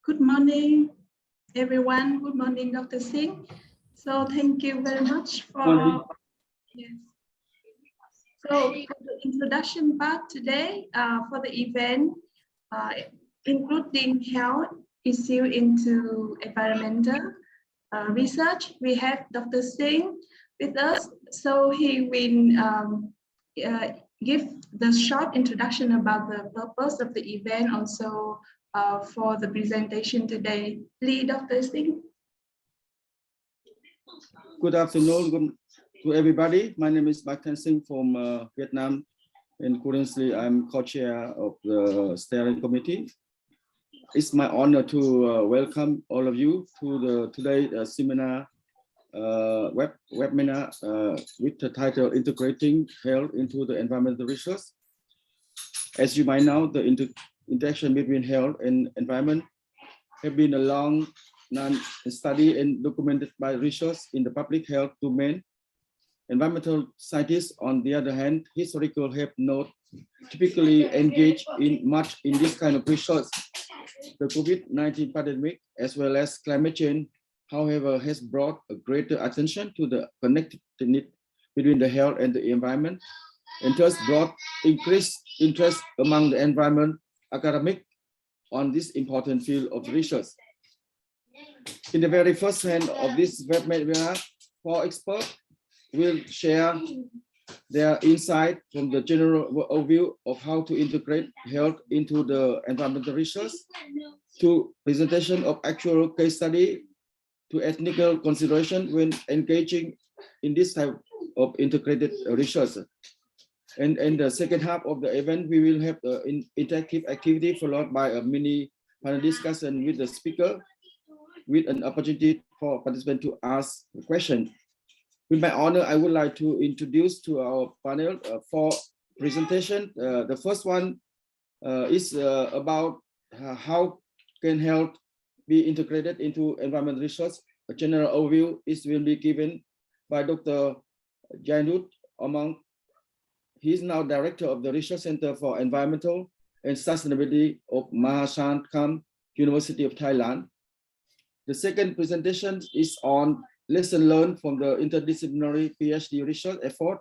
Good morning, everyone. Good morning, Dr. Singh. So thank you very much for yes. So for the introduction part today for the event, including health issue into environmental research, we have Dr. Singh with us. So he will give the short introduction about the purpose of the event, also for the presentation today. Please, Dr. Singh. Good afternoon to everybody. My name is Bachan Singh from Vietnam, and currently I'm co-chair of the steering committee. It's my honor to welcome all of you to today's seminar, webinar with the title Integrating Health into the Environmental Research. As you might know, the interaction between health and environment have been a long study and documented by research in the public health domain. Environmental scientists, on the other hand, historically have not typically engaged much in this kind of research. The COVID-19 pandemic, as well as climate change, however, has brought a greater attention to the connectedness between the health and the environment, and thus brought increased interest among the environment academic on this important field of research. In the very first hand of this webinar, 4 experts will share their insight from the general overview of how to integrate health into the environmental research, to presentation of actual case study, to technical consideration when engaging in this type of integrated research. And in the second half of the event, we will have an interactive activity followed by a mini panel discussion with the speaker, with an opportunity for participants to ask a question. With my honor, I would like to introduce to our panel 4 presentations. The first one is about how can health be integrated into environmental research. A general overview will be given by Dr. Jainut Among. He is now director of the Research Center for Environmental and Sustainability of Mahasangkam University of Thailand. The second presentation is on lesson learned from the interdisciplinary PhD research effort,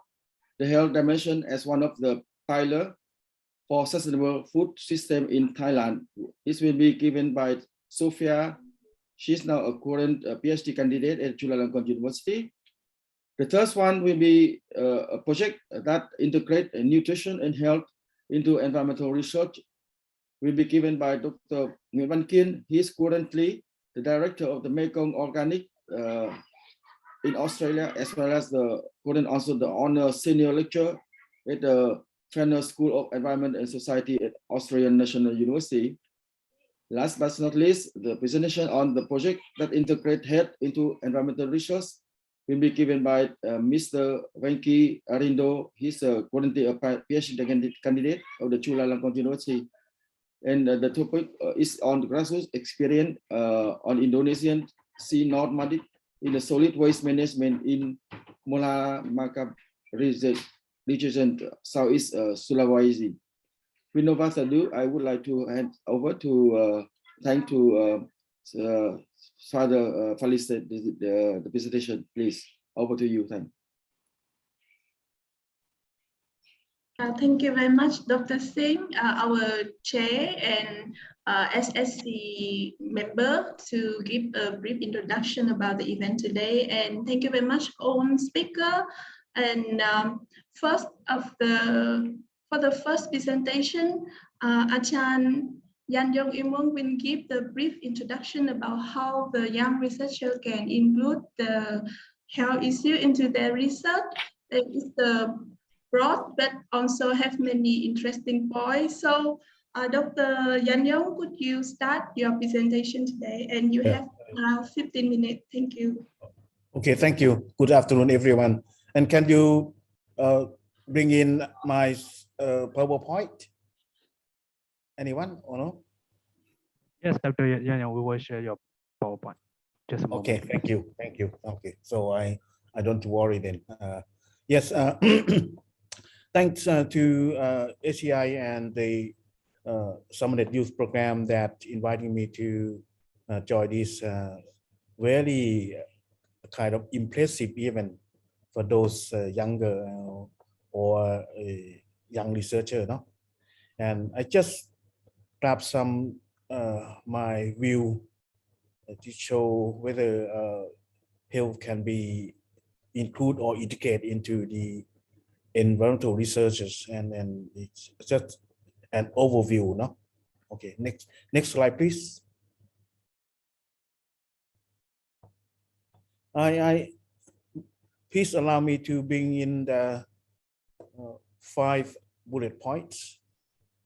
the health dimension as one of the pillars for sustainable food system in Thailand. This will be given by Sophia. She's now a current PhD candidate at Chulalongkorn University. The third one will be a project that integrates nutrition and health into environmental research. Will be given by Dr. Nguyen Van Kien. He is currently the director of the Mekong Organic in Australia, as well as also the honor senior lecturer at the Fenner School of Environment and Society at Australian National University. Last but not least, the presentation on the project that integrate health into environmental research will be given by Mr. Venki Arindo. He's currently a PhD candidate of the Chulalongkorn University. And the topic is on grassroots experience on Indonesian Sea North Madrid in the solid waste management in Mola Makab region, Southeast Sulawesi. With no further ado, I would like to hand over to Father facilitate the presentation. Please, over to you. Thank you very much, Dr. Singh, our chair and SSC member, to give a brief introduction about the event today. And thank you very much, own speaker. And for the first presentation, Achan Yan Yong Imong will give the brief introduction about how the young researcher can include the health issue into their research. It is the broad, but also have many interesting points. So, Dr. Yan Yong, could you start your presentation today? And you have around 15 minutes. Thank you. Okay, thank you. Good afternoon, everyone. And can you bring in my PowerPoint? Anyone or no? Yes, Dr. Yan Yong, we will share your PowerPoint. Just a moment. Okay, thank you. Okay, so I don't worry then. Yes, thanks to SEI and the SUMERNET Youth Program that inviting me to join this very kind of impressive event for those younger or young researcher, no? And I just grab some my view to show whether health can be included or integrated into the environmental researches, and it's just an overview, no? Okay, next slide, please. Please allow me to bring in the 5 bullet points.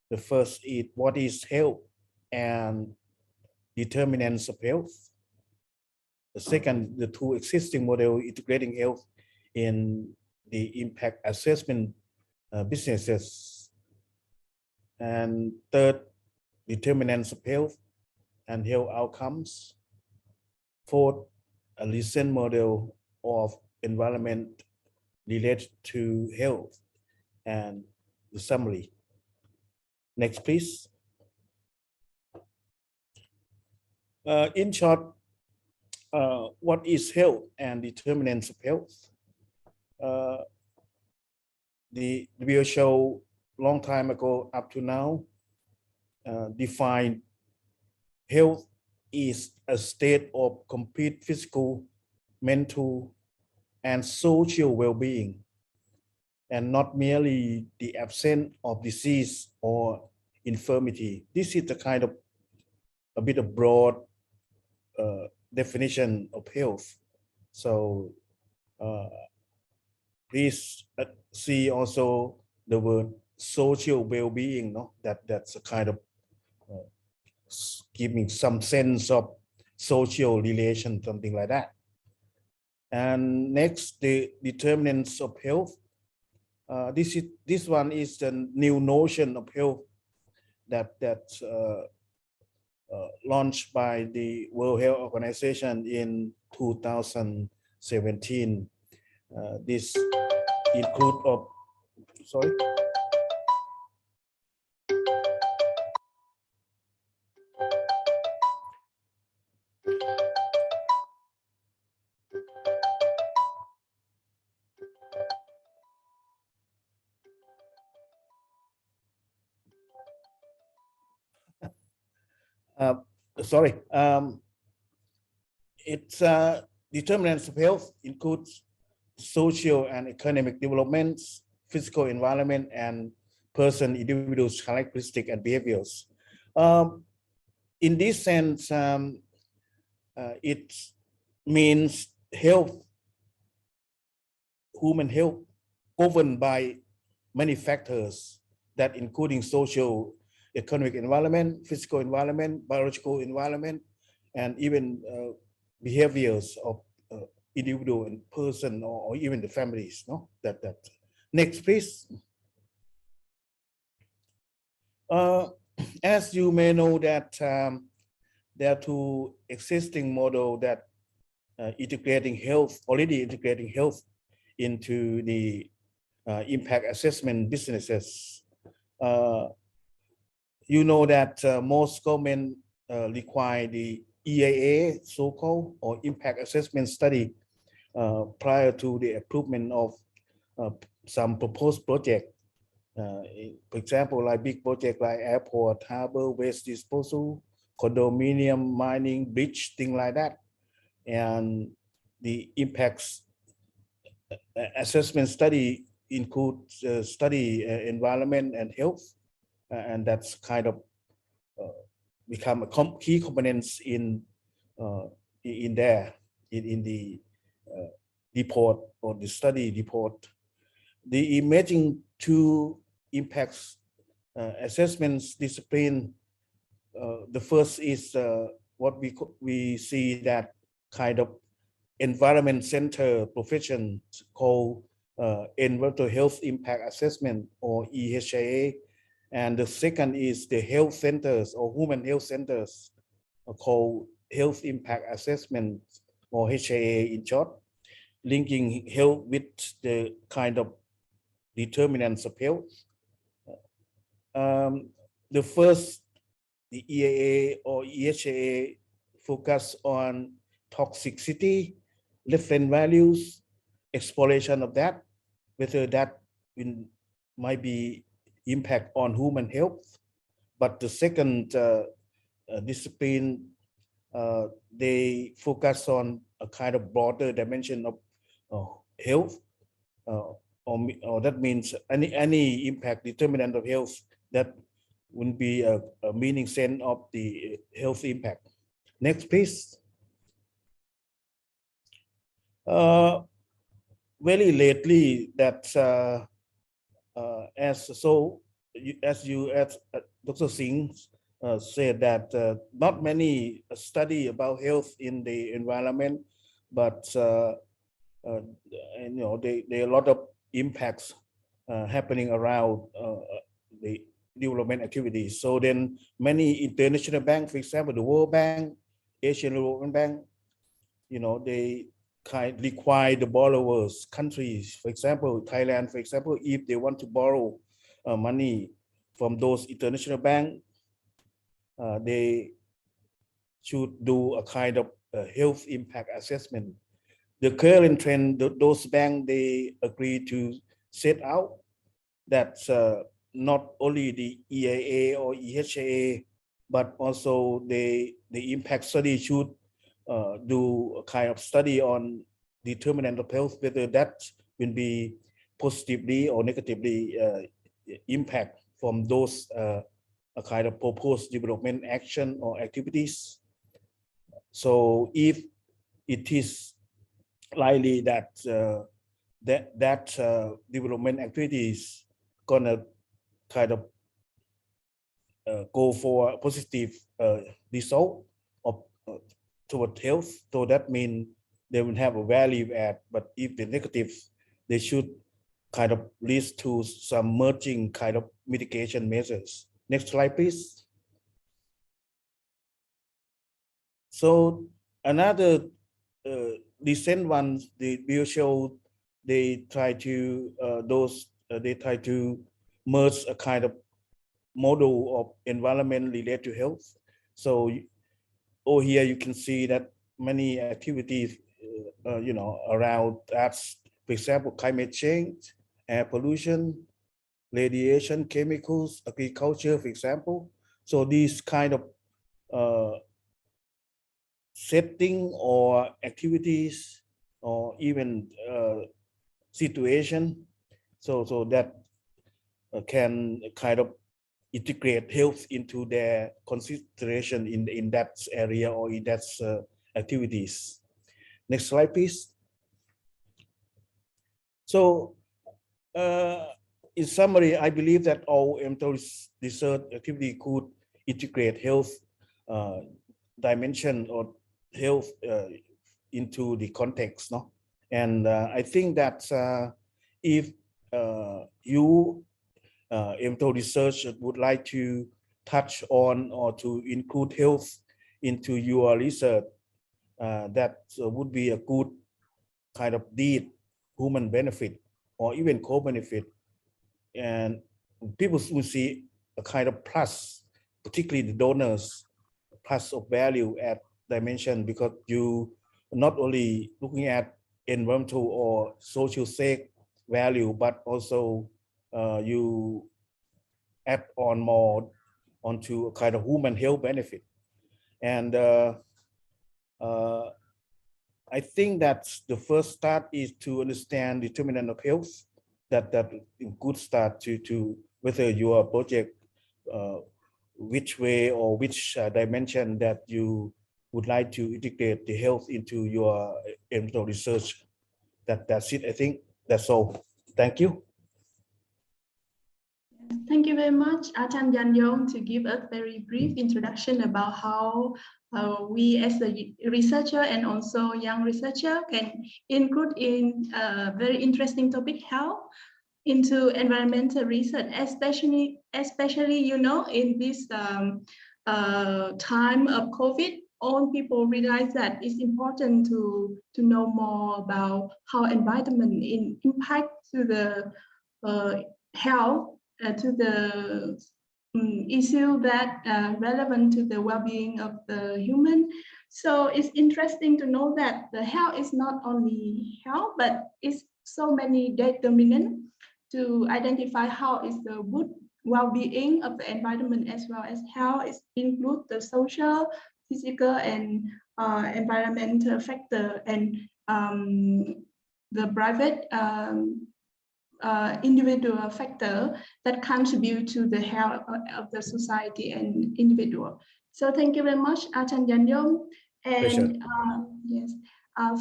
The first is what is health and determinants of health. The second, the 2 existing models integrating health in the impact assessment businesses. And third, determinants of health and health outcomes. Fourth, a recent model of environment related to health, and the summary. Next, please. In short, what is health and determinants of health? The WHO long time ago up to now defined health is a state of complete physical, mental, and social well-being, and not merely the absence of disease or infirmity. This is the kind of a bit of broad definition of health. So please see also the word social well-being, no? That's a kind of giving some sense of social relation, something like that. And next, the determinants of health. This one is the new notion of health that's launched by the World Health Organization in 2017. This include of, sorry. Sorry, it's determinants of health includes social and economic developments, physical environment, and individuals' characteristics and behaviors. In this sense, it means health, human health, governed by many factors that including social, economic environment, physical environment, biological environment, and even behaviors of individual and person, or even the families, no? That. Next, please. As you may know that there are 2 existing models that already integrating health into the impact assessment businesses. You know that most government require the EAA, so-called, or impact assessment study prior to the approval of some proposed project. For example, like big project like airport, harbor, waste disposal, condominium, mining, bridge, things like that. And the impacts assessment study includes study environment and health, and that's kind of become a key components in there in the report or the study report. The emerging 2 impacts assessments discipline. The first is what we see that kind of environment center profession called environmental health impact assessment, or EHIA. And the second is the health centers or human health centers called health impact assessment, or HIA in short, linking health with the kind of determinants of health. The first, the EAA or EHIA focus on toxicity, reference values, exploration of that, whether that might be impact on human health. But the second discipline, they focus on a kind of broader dimension of health, or that means any impact determinant of health that would be a meaning sense of the health impact. Next, please. Very lately, that as Dr. Singh said that not many study about health in the environment, but there are a lot of impacts happening around the development activities. So then many international banks, for example, the World Bank, Asian Development Bank, they require the borrowers, countries, for example, Thailand, for example, if they want to borrow money from those international banks, they should do a kind of health impact assessment. The current trend, those banks, they agree to set out that not only the EIA or EHA, but also the impact study should do a kind of study on determinant of health, whether that will be positively or negatively impact from those a kind of proposed development action or activities. So if it is likely that development activities gonna kind of go for a positive result of toward health, so that means they will have a value add. But if the negative, they should kind of lead to some merging kind of mitigation measures. Next slide, please. So another recent ones, they will show they try to merge a kind of model of environment related to health. So over here you can see that many activities around that, for example, climate change, air pollution, radiation, chemicals, agriculture, for example. So these kind of setting or activities or even situation, so that can kind of integrate health into their consideration in that area or in that activities. Next slide, please. So in summary, I believe that all environmental research activity could integrate health dimension or health into the context, no? And I think that if you environmental research would like to touch on or to include health into your research, that would be a good kind of deed, human benefit, or even co-benefit. And people will see a kind of plus, particularly the donors, plus of value add dimension, because you not only looking at environmental or social sake value, but also you add on more onto a kind of human health benefit. And I think that the first start is to understand determinant of health. That a good start to whether your project, which way or which dimension that you would like to integrate the health into your environmental research. That's it. I think that's all. Thank you. Thank you very much, Ajahn Yan Yong, to give us very brief introduction about how we as a researcher and also young researcher can include in a very interesting topic, health, into environmental research, especially in this time of COVID. All people realize that it's important to know more about how environment impact to the health, to the issue that relevant to the well-being of the human. So it's interesting to know that the health is not only health, but it's so many determinants to identify how is the good well-being of the environment as well as how it includes the social, physical, and environmental factor and the private individual factor that contribute to the health of the society and individual. So thank you very much, Ajahn Yanyong. And yes,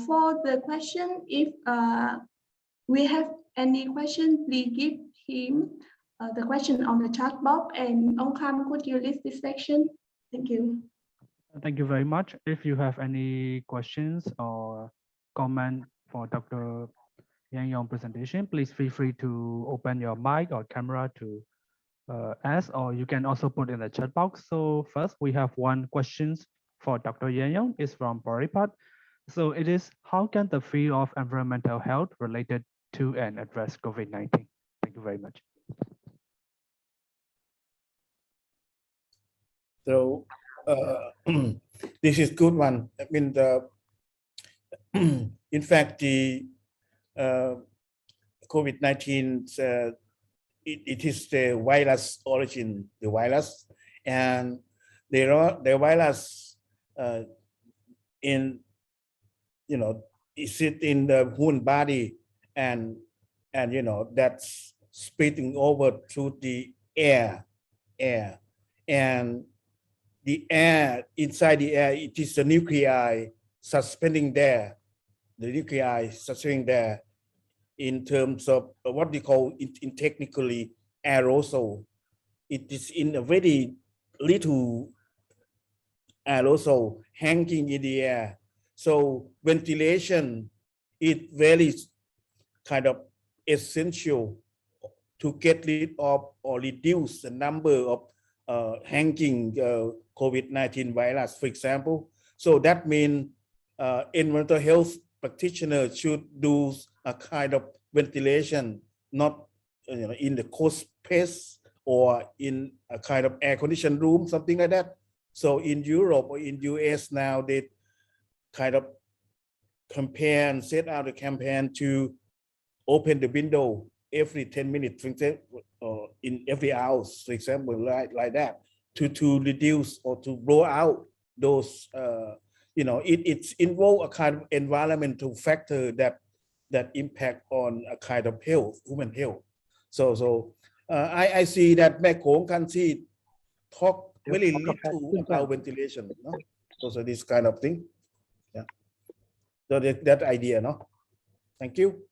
for the question, if we have any question, please give him the question on the chat box. And Ongkam, could you list this section? Thank you. Thank you very much. If you have any questions or comment for Dr. Yanyong presentation, please feel free to open your mic or camera to ask, or you can also put in the chat box. So first, we have one question for Dr. Yanyong. It's from Paripat. So it is, how can the field of environmental health related to and address COVID-19? Thank you very much. So this is good one. I mean, in fact, the COVID-19, it is the virus origin, the virus, and the virus in, is it in the human body, and that's spreading over through the air, and the air, inside the air, it is the nuclei suspending there, in terms of what we call in technically aerosol. It is in a very little aerosol hanging in the air. So ventilation is very kind of essential to get rid of or reduce the number of hanging COVID-19 virus, for example. So that means environmental health practitioners should do a kind of ventilation, not in the cold space or in a kind of air-conditioned room, something like that. So in Europe or in US now, they kind of campaign, set out a campaign to open the window every 10 minutes, for example, in every house, for example, like that, to reduce or to blow out those, it's involve a kind of environmental factor that impact on a kind of health, human health. So I see that Mek Kong country talk very little about ventilation, so this kind of thing. Yeah. So that idea, no? Thank you.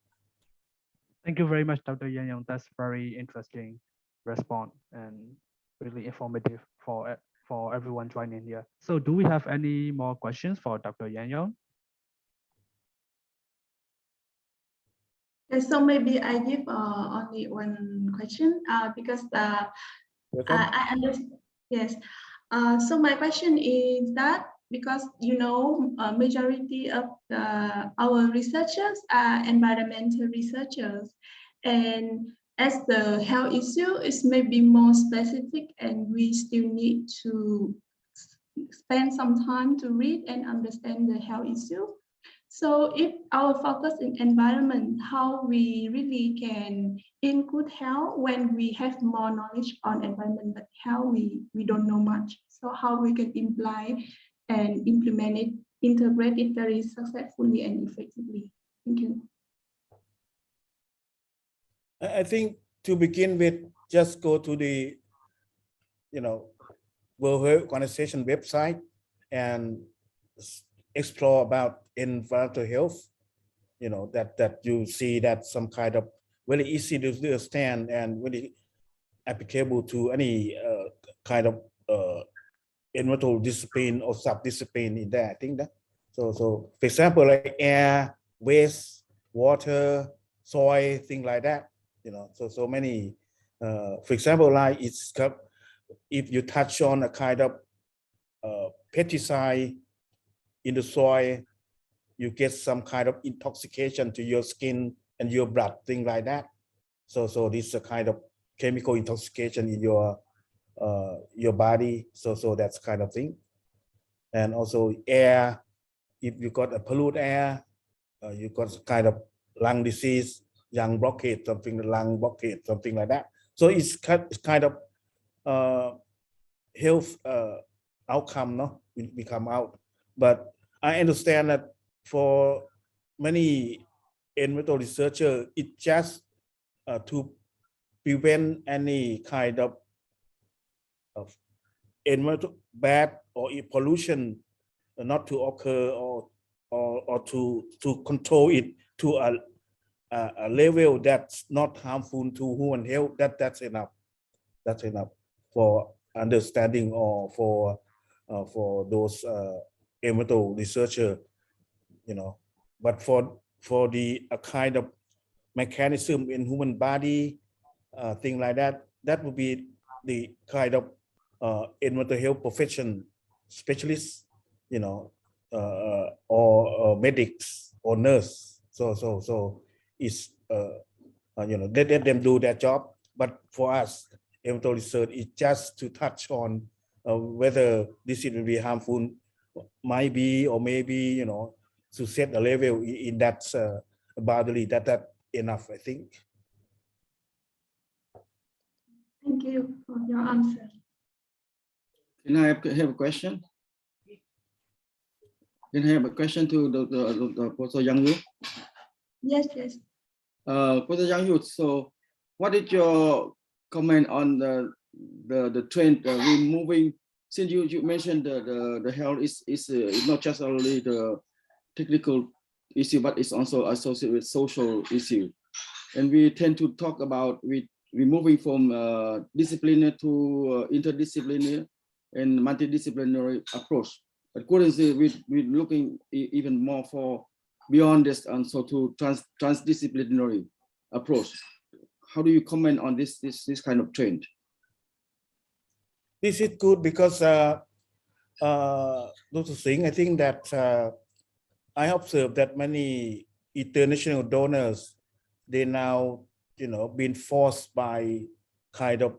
Thank you very much, Dr. Yanyong. That's very interesting response and really informative for everyone joining here. So do we have any more questions for Dr. Yanyong? So maybe I give only one question because I understand. Yes. So my question is that because majority of our researchers are environmental researchers, and as the health issue is maybe more specific, and we still need to spend some time to read and understand the health issue. So if our focus in environment, how we really can include health when we have more knowledge on environment, but how we don't know much. So how we can imply and implement it, integrate it very successfully and effectively. Thank you. I think to begin with, just go to the, World Health Organization website and explore about environmental health, that you see that some kind of very easy to understand and very applicable to any kind of environmental discipline or sub-discipline in there. I think that. So for example, like air, waste, water, soil, things like that. So many. For example, like if you touch on a kind of pesticide in the soil, you get some kind of intoxication to your skin and your blood, things like that. So this is a kind of chemical intoxication in your body. So that's kind of thing. and also air. If you got a polluted air, you got kind of lung disease, lung blockade, lung blockade, something like that. So it's kind of health outcome, no, we come out. But I understand that for many environmental researchers, it's just to prevent any kind of environmental bad or pollution not to occur, or to control it to a level that's not harmful to human health. That's enough. That's enough for understanding, or for those environmental researcher, you know. But for the kind of mechanism in human body, thing like that, that would be the kind of environmental health profession specialists, you know, or medics or nurse. So it's you know, let them do their job. But for us, environmental research is just to touch on whether this will be harmful, might be, or maybe, you know, to set a level in that boundary. That enough, I think. Thank you for your answer. Can I have a question? Can I have a question to the Professor Yang Yu? Yes, yes. Professor Yang Yu, so what is your comment on the trend removing, since you mentioned the health is not just only the technical issue, but it's also associated with social issue. And we tend to talk about we moving from disciplinary to interdisciplinary and multidisciplinary approach. But currently, we're looking even more for beyond this, and so to transdisciplinary approach. How do you comment on this kind of trend? This is good because Dr. Singh, I think that I observed that many international donors, they now, you know, been forced by kind of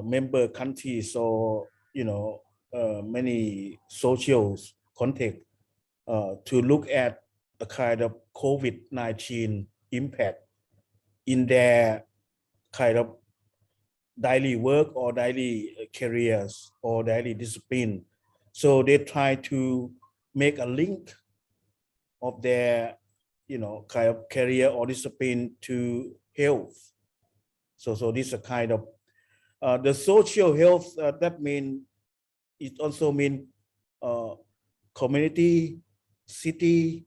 member countries, or, you know, many social context to look at a kind of COVID-19 impact in their kind of daily work or daily careers or daily discipline. So they try to make a link of their, you know, kind of career or discipline to health. So this is a kind of the social health. That mean it also mean community, city,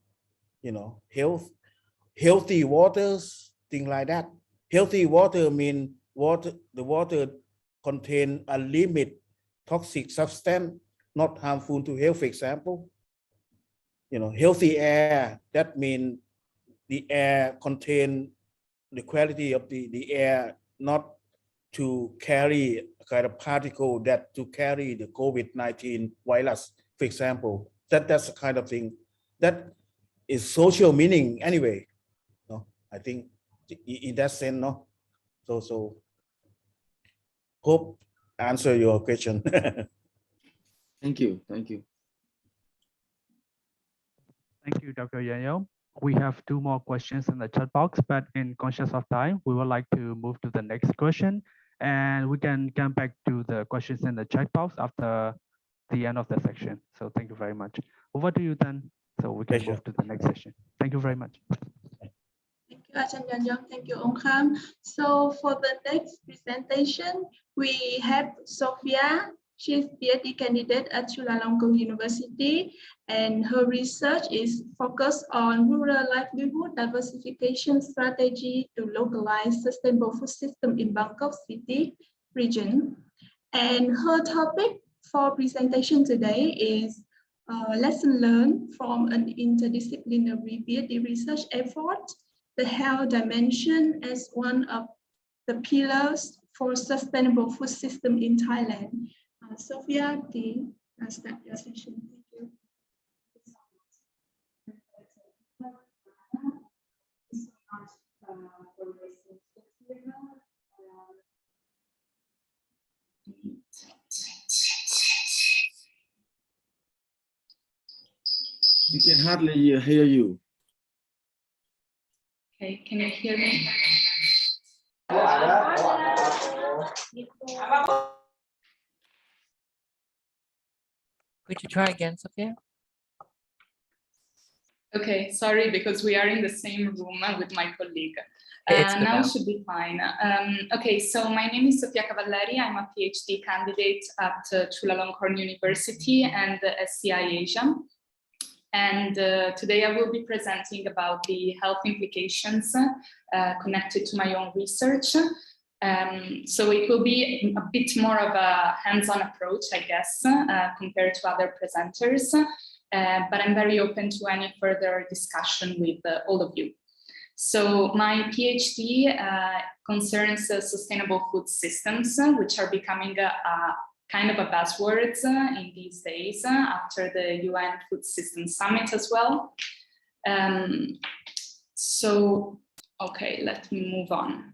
you know, health, healthy waters, things like that. Healthy water mean water. The water contain a limit toxic substance, not harmful to health. For example, you know, healthy air. That mean the air contain the quality of the air, not to carry a kind of particle that to carry the COVID-19 virus, for example. That's the kind of thing that is social meaning anyway. No, I think in that sense, no. So hope answer your question. Thank you. Thank you. Thank you, Dr. Yang. We have 2 more questions in the chat box, but in conscious of time, we would like to move to the next question, and we can come back to the questions in the chat box after the end of the section. So thank you very much. Over to you then, so we can move to the next session. Thank you very much. Thank you, Ajahn Yanjong. Thank you, Ông Kham. So for the next presentation, we have Sophia. She's PhD candidate at Chulalongkorn University, and her research is focused on rural livelihood diversification strategy to localize sustainable food system in Bangkok City region. And her topic for presentation today is lesson learned from an interdisciplinary PhD research effort, the health dimension as one of the pillars for sustainable food system in Thailand. Sophia, please start your session. Thank We can hardly hear you. Okay, can you hear me? Could you try again, Sophia? Okay, sorry, because we are in the same room with my colleague. It's good Now now. should be fine. Okay, so my name is Sofia Cavalleri. I'm a PhD candidate at Chulalongkorn University and SCI Asia. And today I will be presenting about the health implications connected to my own research. So it will be a bit more of a hands-on approach, I guess, compared to other presenters. But I'm very open to any further discussion with all of you. So my PhD concerns sustainable food systems, which are becoming a kind of a buzzword in these days after the UN Food System Summit as well. Okay, let me move on.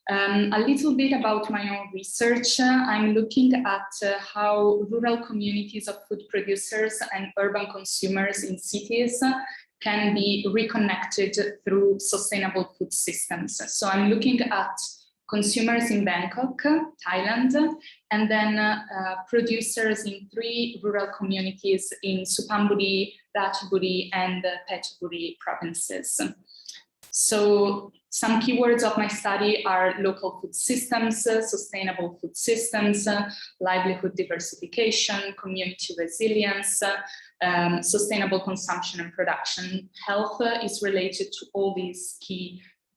A little bit about my own research. I'm looking at how rural communities of food producers and urban consumers in cities can be reconnected through sustainable food systems. So I'm looking at consumers in Bangkok, Thailand, and then producers in 3 rural communities in Suphanburi, Ratchaburi, and Phetchaburi provinces. So some keywords of my study are local food systems, sustainable food systems, livelihood diversification, community resilience, sustainable consumption and production. Health is related to all these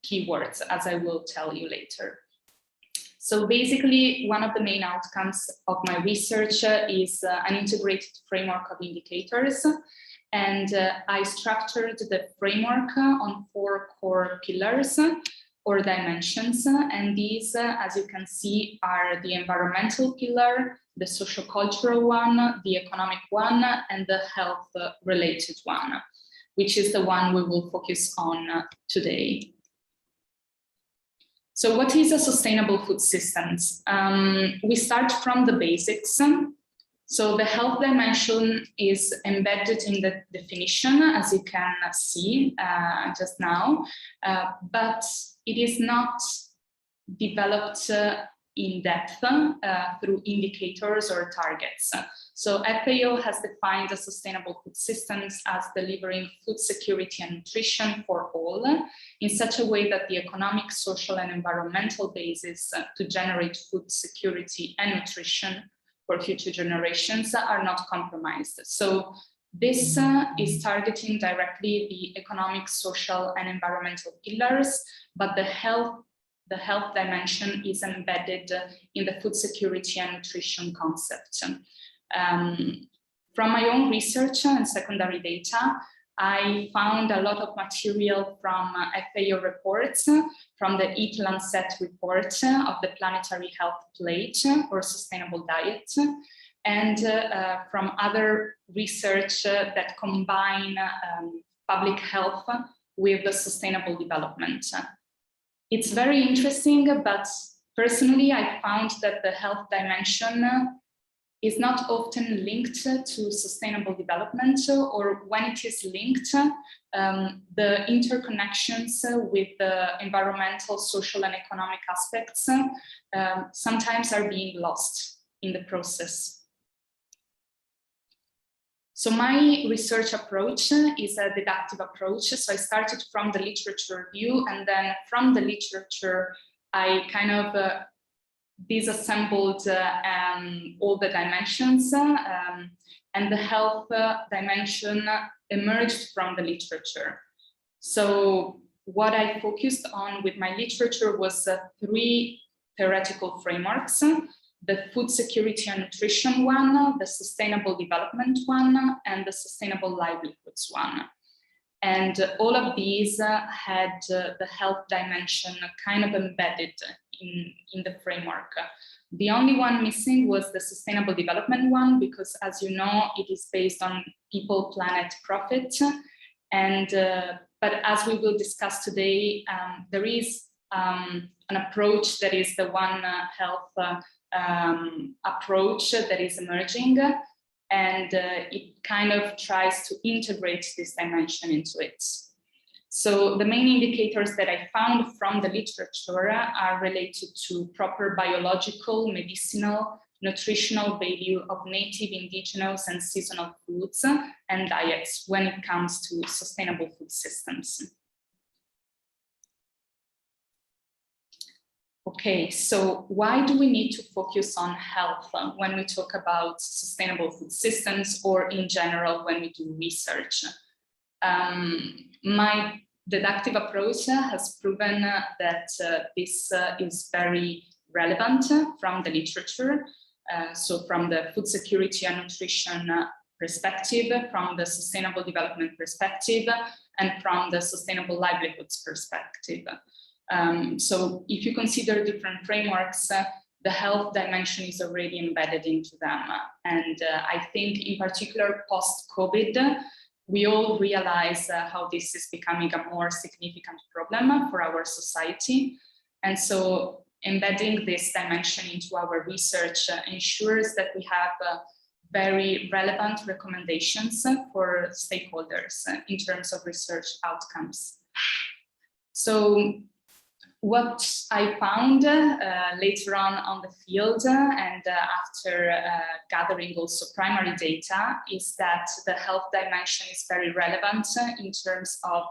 keywords, as I will tell you later. So basically, one of the main outcomes of my research is an integrated framework of indicators. And I structured the framework on 4 core pillars or dimensions. And these, as you can see, are the environmental pillar, the socio-cultural one, the economic one, and the health-related one, which is the one we will focus on today. So what is a sustainable food system? We start from the basics. So the health dimension is embedded in the definition, as you can see just now, but it is not developed in depth through indicators or targets. So FAO has defined the sustainable food systems as delivering food security and nutrition for all in such a way that the economic, social, and environmental basis to generate food security and nutrition for future generations are not compromised. So this is targeting directly the economic, social, and environmental pillars, but the health dimension is embedded in the food security and nutrition concept. From my own research and secondary data, I found a lot of material from FAO reports, from the Eat Lancet report of the Planetary Health Plate or Sustainable Diet, and from other research that combine public health with the sustainable development. It's very interesting, but personally, I found that the health dimension is not often linked to sustainable development, or when it is linked, the interconnections with the environmental, social, and economic aspects sometimes are being lost in the process. So my research approach is a deductive approach. So I started from the literature review, and then from the literature, I kind of disassembled all the dimensions, and the health dimension emerged from the literature. So what I focused on with my literature was 3 theoretical frameworks: the food security and nutrition one, the sustainable development one, and the sustainable livelihoods one. And all of these had the health dimension kind of embedded in the framework. The only one missing was the sustainable development one, because as you know, it is based on people, planet, profit. And but as we will discuss today, there is an approach that is the One Health approach that is emerging. and it kind of tries to integrate this dimension into it. So the main indicators that I found from the literature are related to proper biological, medicinal, nutritional value of native, indigenous, and seasonal foods and diets when it comes to sustainable food systems. Okay, so why do we need to focus on health when we talk about sustainable food systems, or in general when we do research? My deductive approach has proven that this is very relevant from the literature. So from the food security and nutrition perspective, from the sustainable development perspective, and from the sustainable livelihoods perspective. So if you consider different frameworks, the health dimension is already embedded into them. And I think in particular post-COVID, we all realize how this is becoming a more significant problem for our society. And so embedding this dimension into our research ensures that we have very relevant recommendations for stakeholders in terms of research outcomes. So what I found later on the field and after gathering also primary data is that the health dimension is very relevant in terms of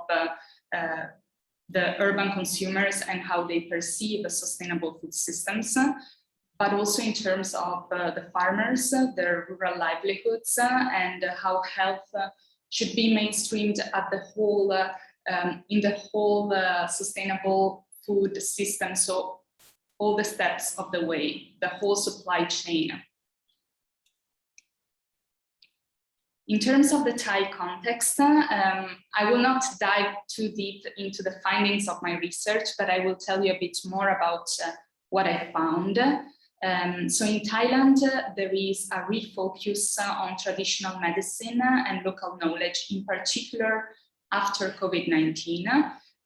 the urban consumers and how they perceive sustainable food systems, but also in terms of the farmers, their rural livelihoods, and how health should be mainstreamed at the whole, in the whole sustainable food system. So all the steps of the way, the whole supply chain. In terms of the Thai context, I will not dive too deep into the findings of my research, but I will tell you a bit more about what I found. So in Thailand, there is a refocus on traditional medicine and local knowledge, in particular after COVID-19,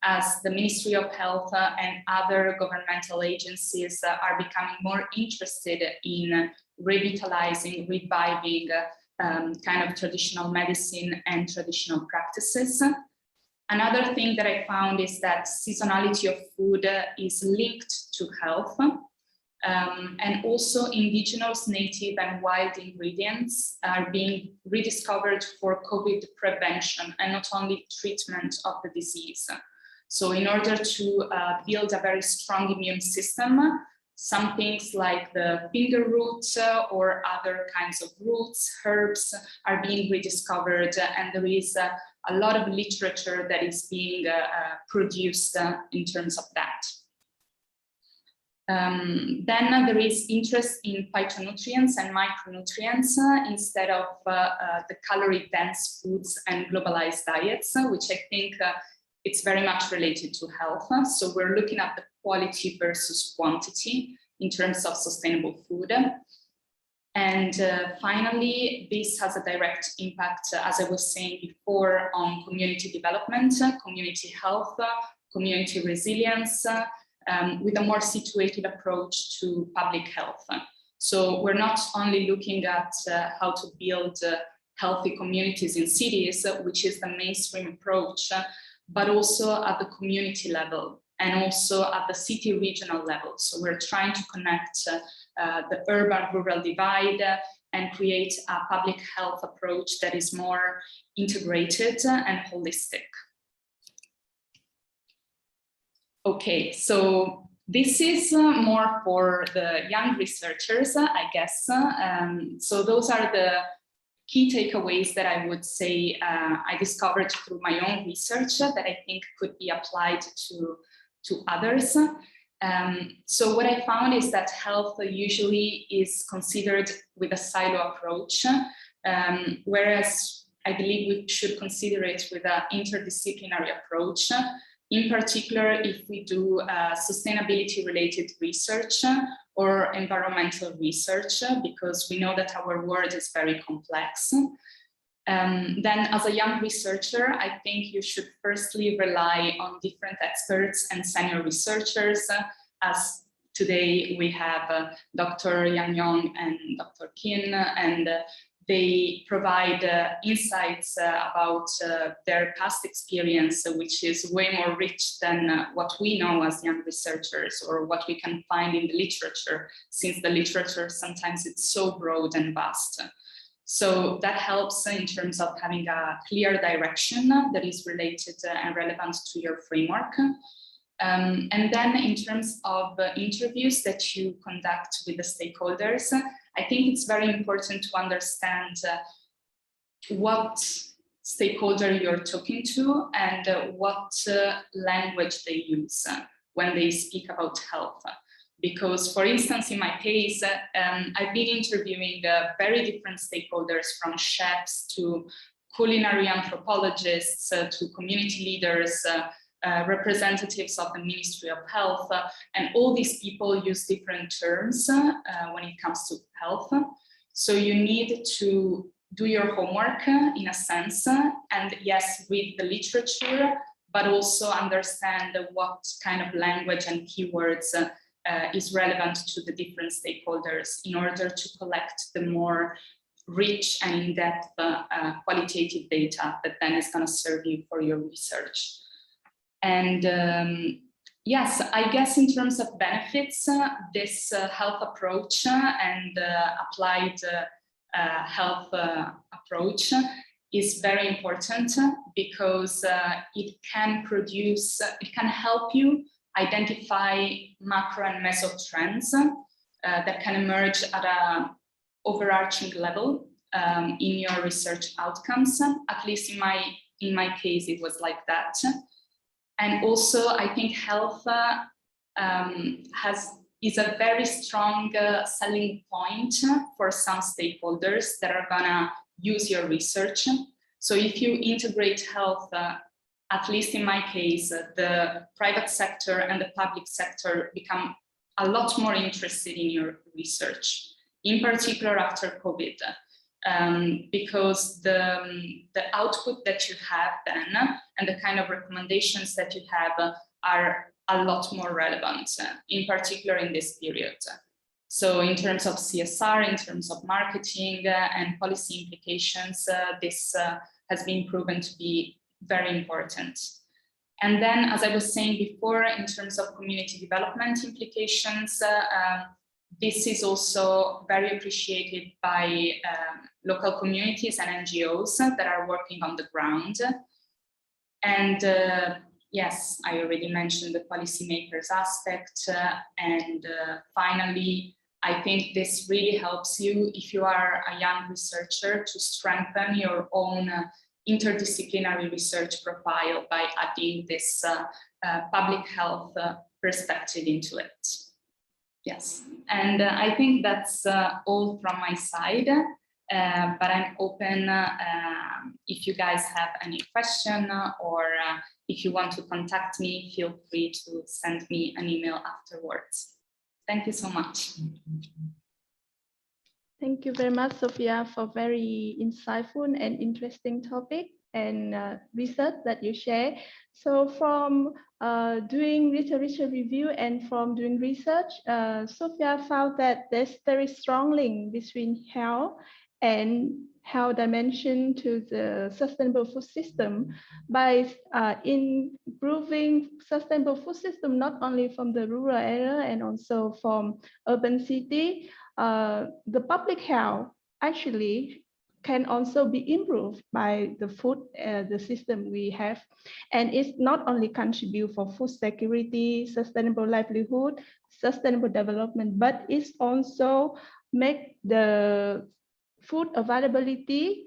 as the Ministry of Health and other governmental agencies are becoming more interested in revitalizing, reviving kind of traditional medicine and traditional practices. Another thing that I found is that seasonality of food is linked to health, and also indigenous, native, and wild ingredients are being rediscovered for COVID prevention and not only treatment of the disease. So in order to build a very strong immune system, some things like the finger root or other kinds of roots, herbs are being rediscovered, and there is a lot of literature that is being produced in terms of that. Then there is interest in phytonutrients and micronutrients instead of the calorie-dense foods and globalized diets, which I think it's very much related to health. So we're looking at the quality versus quantity in terms of sustainable food. And finally, this has a direct impact, as I was saying before, on community development, community health, community resilience, with a more situated approach to public health. So we're not only looking at how to build healthy communities in cities, which is the mainstream approach, but also at the community level and also at the city regional level. So we're trying to connect the urban-rural divide and create a public health approach that is more integrated and holistic. Okay, so this is more for the young researchers, I guess. So those are the key takeaways that I would say I discovered through my own research that I think could be applied to others. So what I found is that health usually is considered with a silo approach, whereas I believe we should consider it with an interdisciplinary approach. In particular, if we do sustainability-related research or environmental research, because we know that our world is very complex. Then as a young researcher, I think you should firstly rely on different experts and senior researchers, as today we have Dr. Yang Yong and Dr. Kin, and they provide insights about their past experience, which is way more rich than what we know as young researchers or what we can find in the literature, since the literature sometimes it's so broad and vast. So that helps in terms of having a clear direction that is related and relevant to your framework. And then in terms of interviews that you conduct with the stakeholders, I think it's very important to understand what stakeholder you're talking to and what language they use when they speak about health. Because, for instance, in my case, I've been interviewing very different stakeholders, from chefs to culinary anthropologists to community leaders, representatives of the Ministry of Health, and all these people use different terms when it comes to health. So you need to do your homework in a sense, and yes, read the literature, but also understand what kind of language and keywords is relevant to the different stakeholders in order to collect the more rich and in-depth qualitative data that then is going to serve you for your research. And yes, I guess in terms of benefits, this health approach and applied health approach is very important because it can help you identify macro and meso trends that can emerge at an overarching level in your research outcomes. At least in my case, it was like that. And also, I think health is a very strong selling point for some stakeholders that are gonna use your research. So if you integrate health, at least in my case, the private sector and the public sector become a lot more interested in your research, in particular after COVID, because the output that you have then and the kind of recommendations that you have are a lot more relevant, in particular in this period. So in terms of CSR, in terms of marketing and policy implications, this has been proven to be very important. And then, as I was saying before, in terms of community development implications, this is also very appreciated by local communities and NGOs that are working on the ground. And yes, I already mentioned the policymakers aspect. And finally, I think this really helps you if you are a young researcher to strengthen your own interdisciplinary research profile by adding this public health perspective into it. Yes, and I think that's all from my side, but I'm open if you guys have any question or if you want to contact me, feel free to send me an email afterwards. Thank you so much. Thank you very much, Sophia, for very insightful and interesting topic and research that you share. So from doing literature review and from doing research, Sophia found that there's very strong link between health and health dimension to the sustainable food system by improving sustainable food system, not only from the rural area and also from urban city. The public health actually can also be improved by the food, the system we have. And it's not only contribute for food security, sustainable livelihood, sustainable development, but it's also make the food availability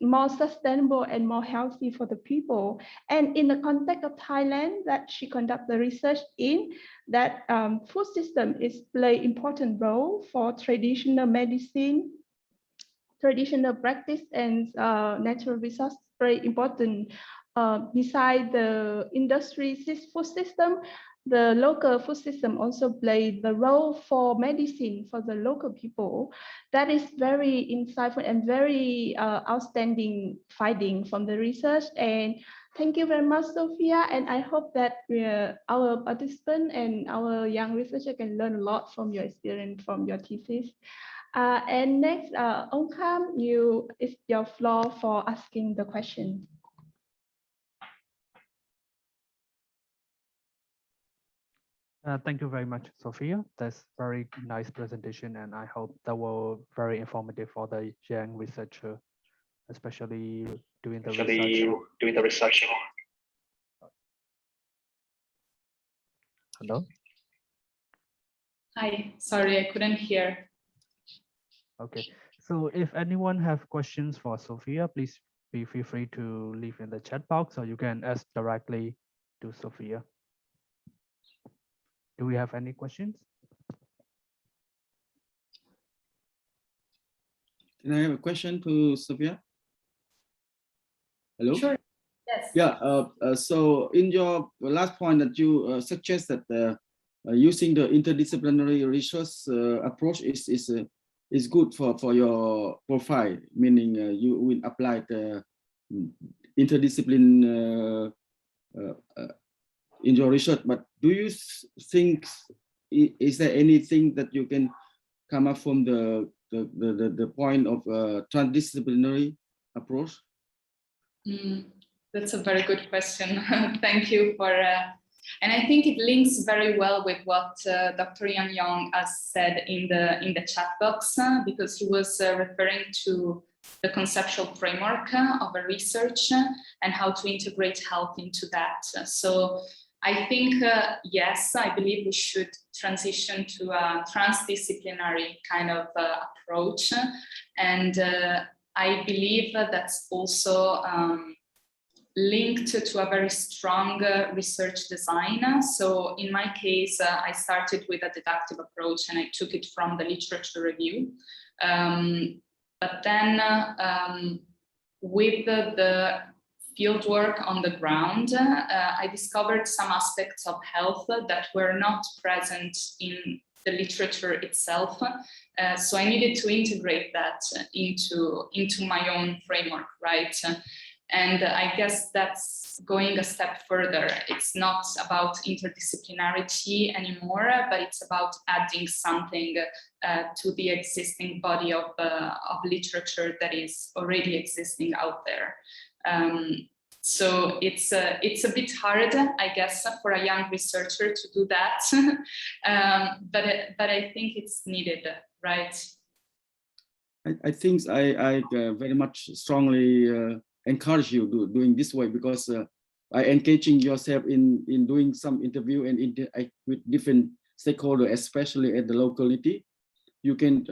more sustainable and more healthy for the people. And in the context of Thailand that she conducted the research in, that food system is play important role for traditional medicine, traditional practice, and natural resource very important. Beside the industry food system, the local food system also play the role for medicine for the local people. That is very insightful and very outstanding finding from the research. And thank you very much, Sophia. And I hope that our participants and our young researcher can learn a lot from your experience, from your thesis. And next, Onkam, it's your floor for asking the question. Thank you very much, Sophia. That's very nice presentation, and I hope that will very informative for the young researcher, especially doing the research. Hello. Hi, sorry, I couldn't hear. Okay, so if anyone have questions for Sophia, please feel free to leave in the chat box, or you can ask directly to Sophia. Do we have any questions? Can I have a question to Sophia? Hello? Sure, yes. Yeah, so in your last point that you suggest that using the interdisciplinary research approach is good for your profile, meaning you will apply the interdiscipline in your research. But do you think, is there anything that you can come up from the point of transdisciplinary approach? That's a very good question. Thank you for, and I think it links very well with what Dr. Yang Yong has said in the chat box, because he was referring to the conceptual framework of a research and how to integrate health into that. So I think, yes, I believe we should transition to a transdisciplinary kind of approach. And I believe that's also linked to a very strong research design. So in my case, I started with a deductive approach and I took it from the literature review. But then with the field work on the ground, I discovered some aspects of health that were not present in the literature itself. So I needed to integrate that into my own framework, right? And I guess that's going a step further. It's not about interdisciplinarity anymore, but it's about adding something to the existing body of literature that is already existing out there. So it's a bit hard, I guess, for a young researcher to do that, but I think it's needed, right? I think I very much strongly encourage you doing this way, because by engaging yourself in doing some interview and with different stakeholders, especially at the locality, you can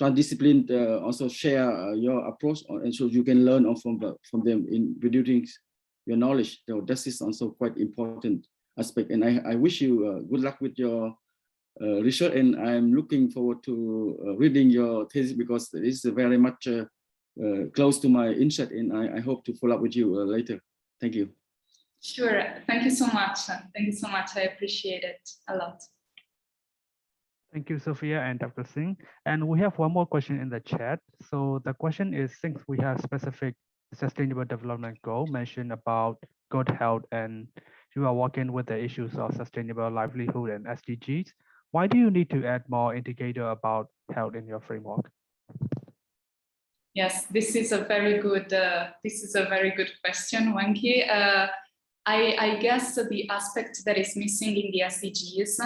transdiscipline also share your approach, and so you can learn from them in reducing your knowledge. So this is also quite important aspect, and I wish you good luck with your research, and I'm looking forward to reading your thesis, because it is very much close to my interest, and I hope to follow up with you later. Thank you. Sure. Thank you so much. Thank you so much. I appreciate it a lot. Thank you, Sophia and Dr. Singh. And we have one more question in the chat. So the question is, since we have specific sustainable development goal mentioned about good health, and you are working with the issues of sustainable livelihood and SDGs, why do you need to add more indicator about health in your framework? Yes, this is a very good question, Wanki. I guess the aspect that is missing in the SDGs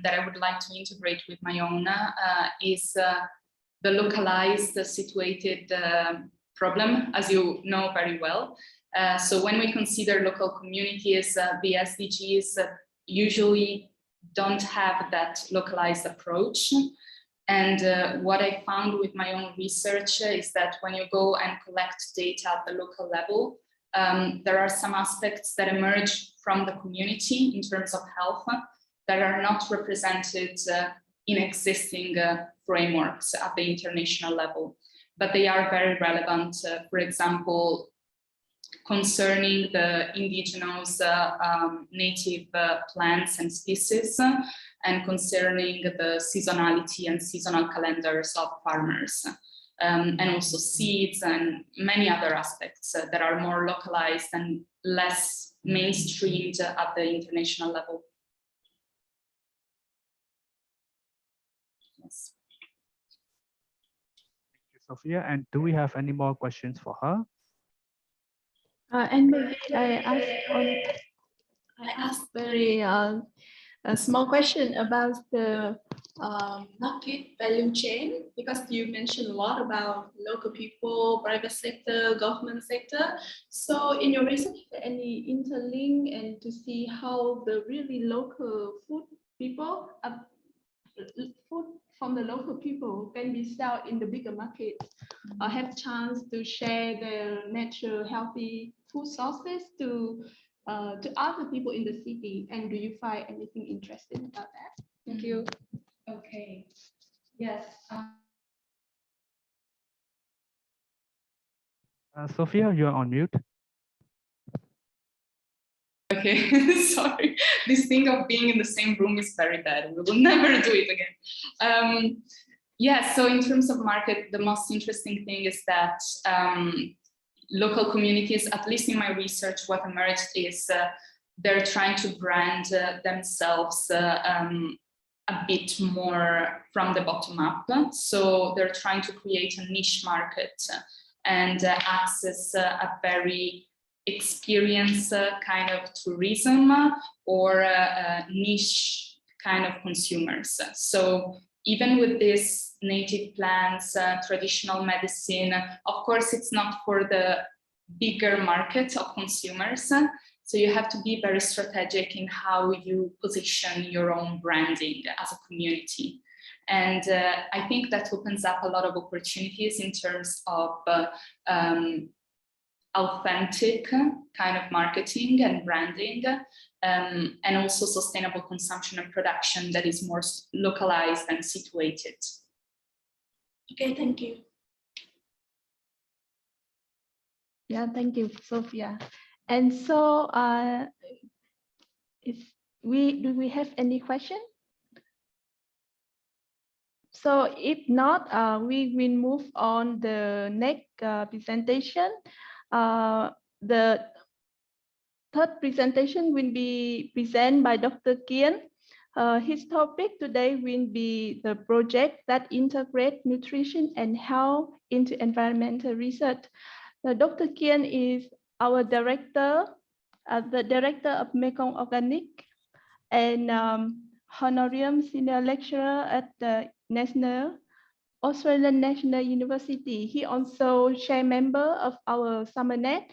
that I would like to integrate with my own is the localized, situated problem, as you know very well. So when we consider local communities, the SDGs usually don't have that localized approach. And what I found with my own research is that when you go and collect data at the local level, there are some aspects that emerge from the community in terms of health that are not represented in existing frameworks at the international level, but they are very relevant. For example, concerning the indigenous native plants and species, and concerning the seasonality and seasonal calendars of farmers. And also seeds and many other aspects that are more localized and less mainstreamed at the international level. business. Thank you, Sophia. And do we have any more questions for her? And maybe I ask very a small question about the market value chain, because you mentioned a lot about local people, private sector, government sector. So in your research, any interlink and to see how the really local food people, food from the local people can be sold in the bigger market, or have chance to share their natural healthy food sources to other people in the city? And do you find anything interesting about that? Thank you. Okay. Yes. Sophia, you are on mute. Okay, sorry. This thing of being in the same room is very bad. We will never do it again. Yeah, so in terms of market, the most interesting thing is that local communities, at least in my research, what emerged is they're trying to brand themselves a bit more from the bottom up. So they're trying to create a niche market and access a very experience kind of tourism or niche kind of consumers. So even with these native plants, traditional medicine, of course, it's not for the bigger market of consumers. So you have to be very strategic in how you position your own branding as a community. And I think that opens up a lot of opportunities in terms of authentic kind of marketing and branding, and also sustainable consumption and production that is more localized and situated. Okay, thank you. Yeah, thank you, Sophia. And so, do we have any question? So if not, we will move on the next presentation. The third presentation will be presented by Dr. Kian. His topic today will be the project that integrate nutrition and health into environmental research. Dr. Kian is our director, the director of Mekong Organic, and honorarium senior lecturer at the Australian National University. He also chair member of our SUMERNET.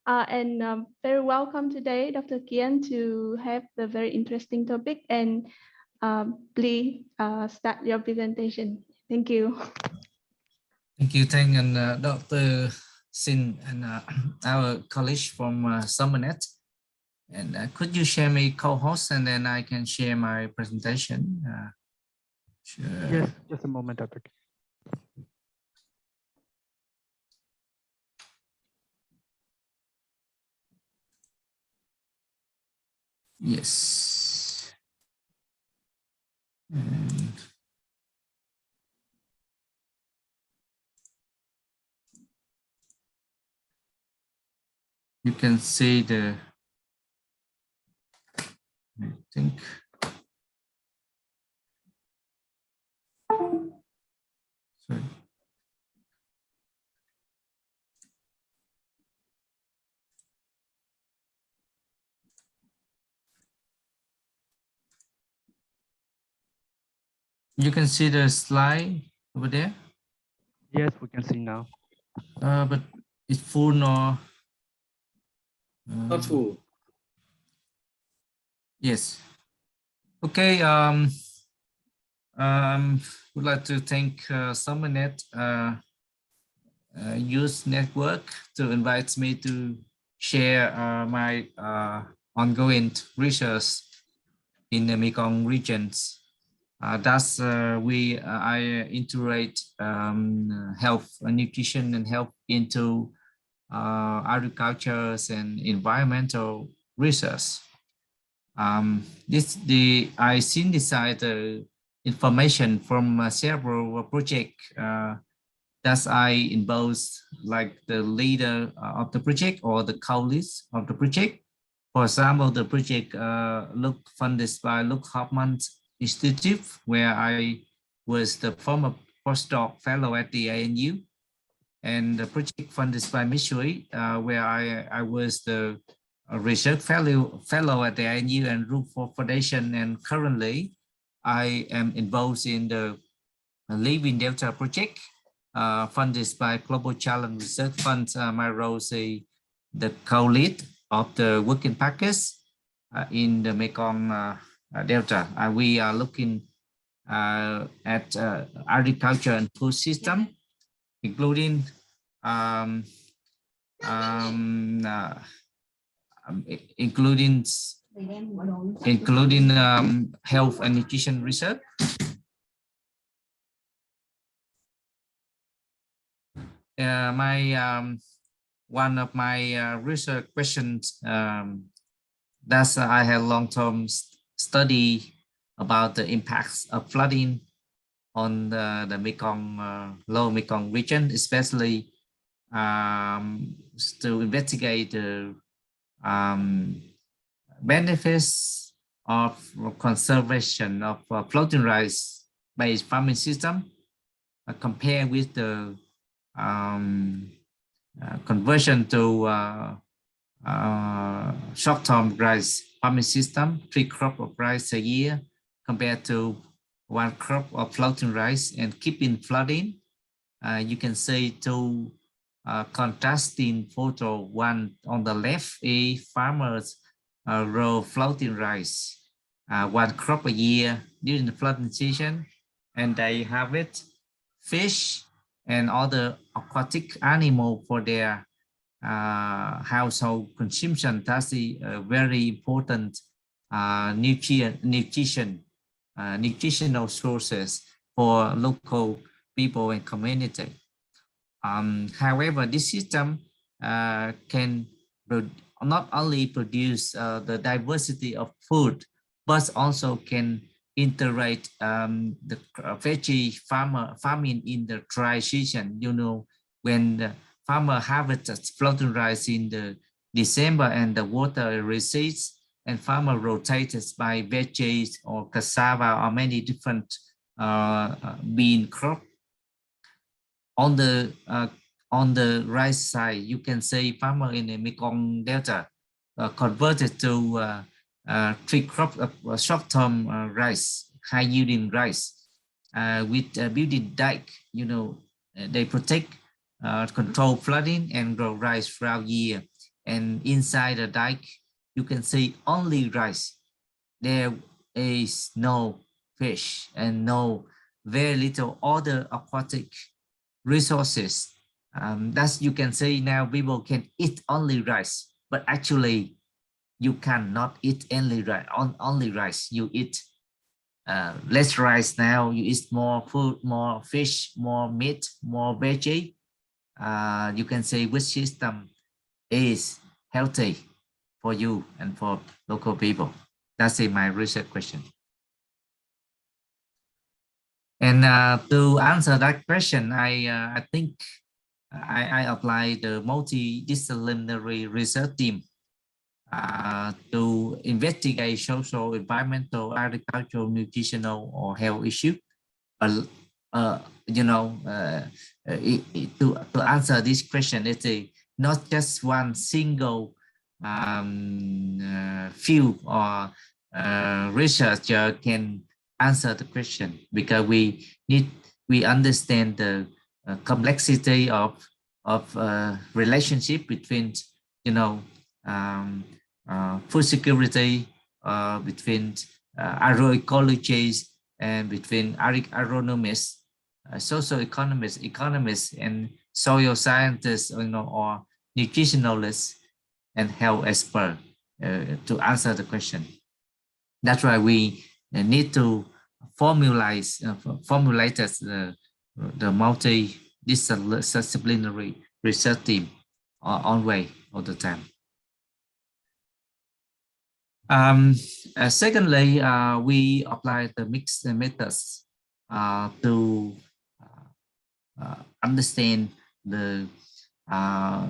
And very welcome today, Dr. Kian, to have the very interesting topic. And please start your presentation. Thank you. Thank you, Thanh and Dr. Sin and our colleague from SUMERNET. And could you share me co-host and then I can share my presentation? Sure. Yes, just a moment, Dr. Kian. Yes. And you can see the, I think. Sorry. You can see the slide over there. Yes, we can see now. But it's full or Not full. Yes. Okay. Would like to thank SUMERNET Youth Network to invite me to share my ongoing research in the Mekong regions. Thus, I integrate health, nutrition, and health into agriculture and environmental research. I synthesize the information from several projects that I involve, like the leader of the project or the co-leads of the project. For example, the project funded by Luke Hoffman Institute, where I was the former postdoc fellow at the ANU, and the project funded by Mitsui, where I was the research fellow at the ANU and Room for Foundation, and currently I am involved in the Live in Delta project, funded by Global Challenge Research Fund. My role is the co-lead of the working package in the Mekong Delta. We are looking at agriculture and food system, including including health and nutrition research. One of my research questions that's I had long-term study about the impacts of flooding on the Mekong, lower Mekong region, especially to investigate the benefits of conservation of floating rice-based farming system compared with the conversion to short-term rice farming system, 3 crops of rice a year compared to 1 crop of floating rice, and keeping flooding. You can see two contrasting photo. One on the left, a farmers grow floating rice, 1 crop a year during the flooding season, and they harvest fish and other aquatic animal for their household consumption. That's a very important nutritional sources for local people and community. However, this system can not only produce the diversity of food, but also can integrate the veggie farming in the dry season. You know, when the farmer harvests floating rice in the December and the water recedes, and farmer rotates by veggies or cassava or many different bean crop. On the rice side, you can see farmer in the Mekong Delta converted to 3 crops of short-term rice, high-yielding rice, with building dike. You know, they protect, control flooding, and grow rice throughout year. And inside the dike, you can see only rice. There is no fish and very little other aquatic resources. That's you can say now people can eat only rice, but actually you cannot eat only rice. You eat less rice now. You eat more food, more fish, more meat, more veggie. You can say which system is healthy for you and for local people. That's my research question. And to answer that question, I think I applied the multidisciplinary research team to investigate social, environmental, agricultural, nutritional, or health issues. You know, to answer this question, it's not just one single field or researcher can answer the question, because we understand the complexity of relationship between, you know, food security, between agroecologists, and between agronomists, social economists, and soil scientists, you know, or nutritionalists and health experts to answer the question. That's why we need to formulate the multidisciplinary research team on way all the time. Secondly, we apply the mixed methods to understand the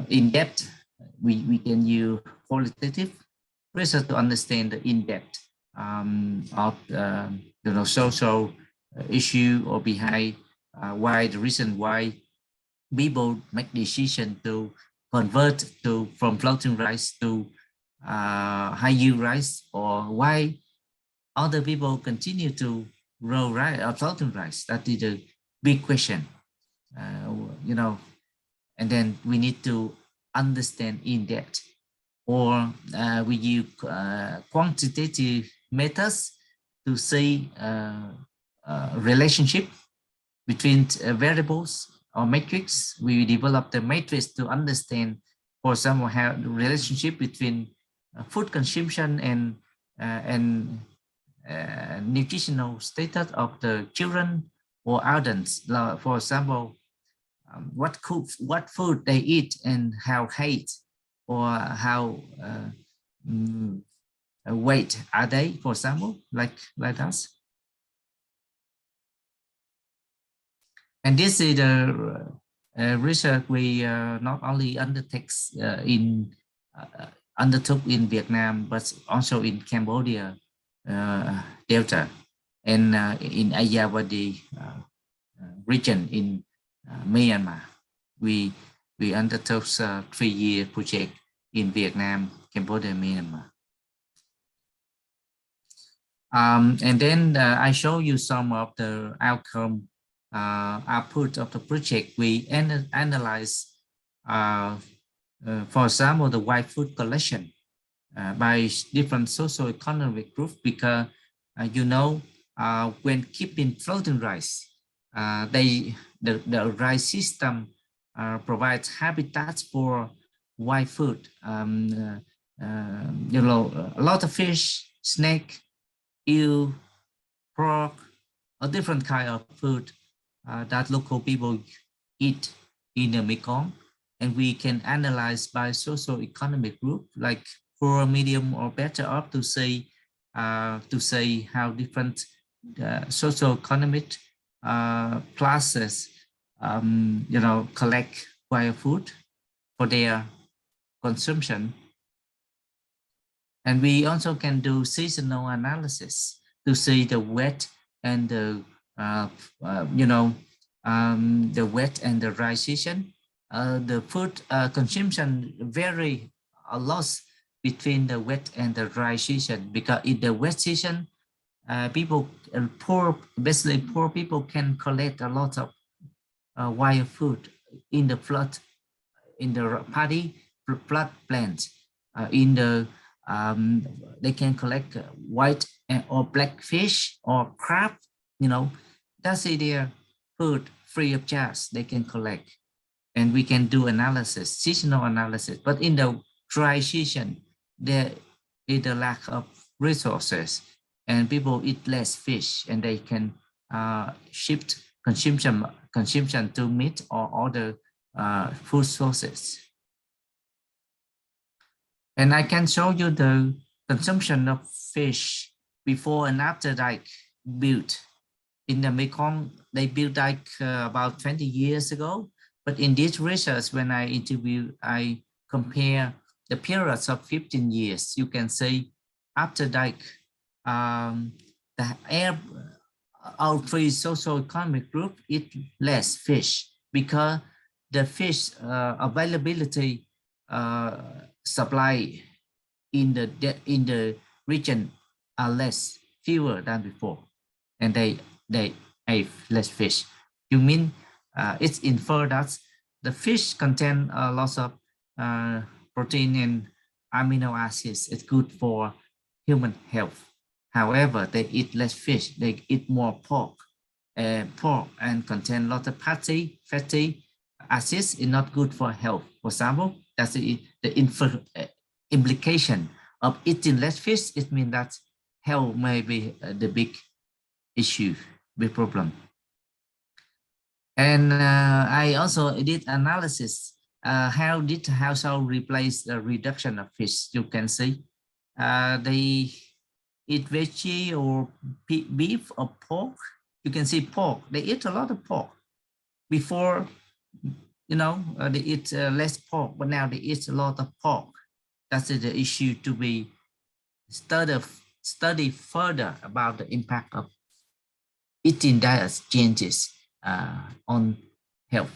in-depth. We can use qualitative research to understand the in-depth of you know, social issue or behind why the reason why people make decision to convert from floating rice to high yield rice, or why other people continue to grow rice or floating rice. That is a big question, and then we need to understand in depth, or we use quantitative methods to see relationship between variables or matrix. We develop the matrix to understand, for example, how the relationship between food consumption and nutritional status of the children or adults. For example, what food they eat and how height or how weight are they, for example, like us. And this is the research we not only undertook in Vietnam, but also in Cambodia, Delta, and in Ayeyarwady region in Myanmar. We undertook a 3-year project in Vietnam, Cambodia, Myanmar. And then I show you some of the outcome output of the project. We analyze, for example, the white food collection by different socio-economic groups, because when keeping floating rice, the rice system provides habitats for white food. A lot of fish, snake, eel, pork, a different kind of food that local people eat in the Mekong, and we can analyze by socio-economic group like poor, medium, or better off to say how different socio-economic classes collect wild food for their consumption. And we also can do seasonal analysis to see the weight and the the wet and the dry season. The food consumption vary a lot between the wet and the dry season, because in the wet season, basically poor people can collect a lot of wild food in the flood, in the paddy flood plants. They can collect white or black fish or crab. That's their food free of charge. They can collect, and we can do analysis, seasonal analysis. But in the dry season, there is a lack of resources, and people eat less fish, and they can shift consumption to meat or other food sources. And I can show you the consumption of fish before and after dike built. In the Mekong, they built dike about 20 years ago. But in this research, when I compare the periods of 15 years, you can see after dike, our three socio-economic group eat less fish, because the fish availability supply in the region are fewer than before, and they ate less fish. You mean it's inferred that the fish contain lots of protein and amino acids. It's good for human health. However, they eat less fish. They eat more pork and contain lots of fatty acids. Is not good for health. For example, that's the implication of eating less fish. It means that health may be the big issue, big problem. And I also did analysis. How did household replace the reduction of fish? You can see they eat veggie or beef or pork. You can see pork. They eat a lot of pork. Before, they eat less pork, but now they eat a lot of pork. That's the issue to be studied further about the impact of eating diet changes on health.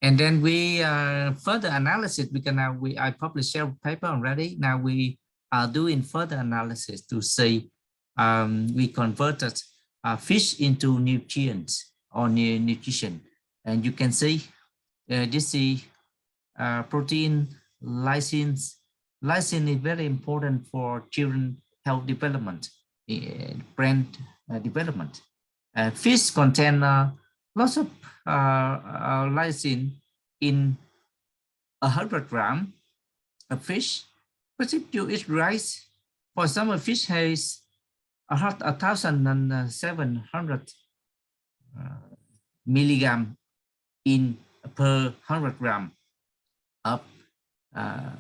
And then we further analysis, because now I published several paper already. Now we are doing further analysis to say we converted fish into nutrients or nutrition. And you can see this is protein, lysine. Lysine is very important for children health development, brain development. Fish contain lots of lysine in 100 grams of fish. But if you eat rice, for example, fish has 1,700 milligram in per 100 gram of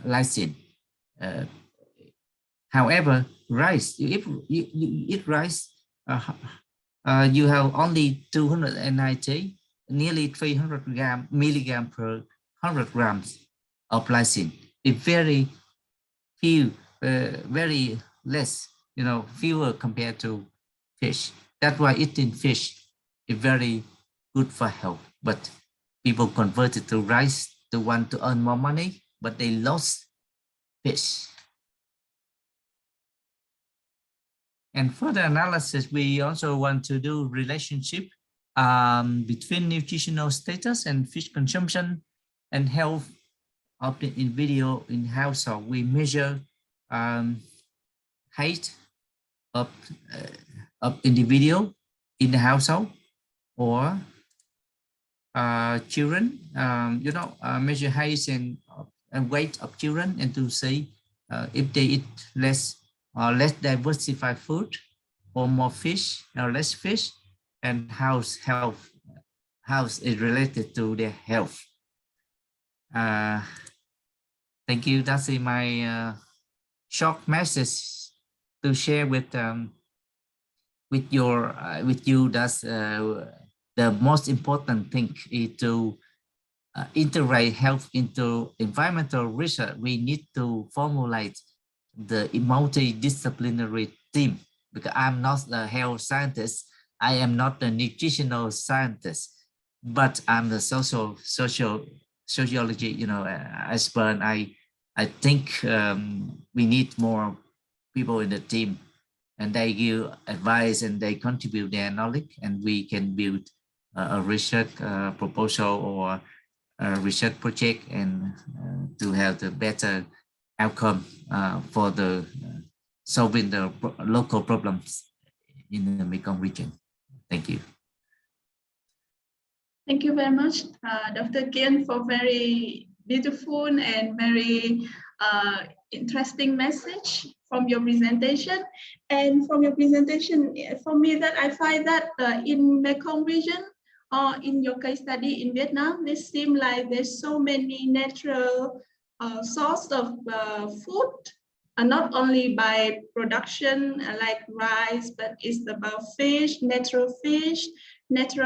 lysine. However, rice, if you eat rice, you have only 290, nearly 300 milligram per 100 grams of lysine. It's very few, very less, fewer compared to fish. That's why eating fish is very good for health. But people converted to rice to want to earn more money, but they lost fish. And further analysis, we also want to do relationship between nutritional status and fish consumption and health of the individual in household. We measure height of individual in the household or children, measure height and weight of children, and to see if they eat less diversified food or more fish or less fish, and how is related to their health. Thank you. That's my short message to share with you. That's the most important thing is to integrate health into environmental research. We need to formulate the multidisciplinary team, because I'm not a health scientist. I am not a nutritional scientist, but I'm the sociology, expert. I think we need more people in the team, and they give advice and they contribute their knowledge, and we can build a research proposal or a research project, and to have the better outcome for the solving the local problems in the Mekong region. Thank you. Thank you very much, Dr. Kian, for very beautiful and very interesting message from your presentation. And from your presentation, for me, that I find that in Mekong region or in your case study in Vietnam, it seems like there's so many natural source of food, and not only by production like rice, but it's about fish, natural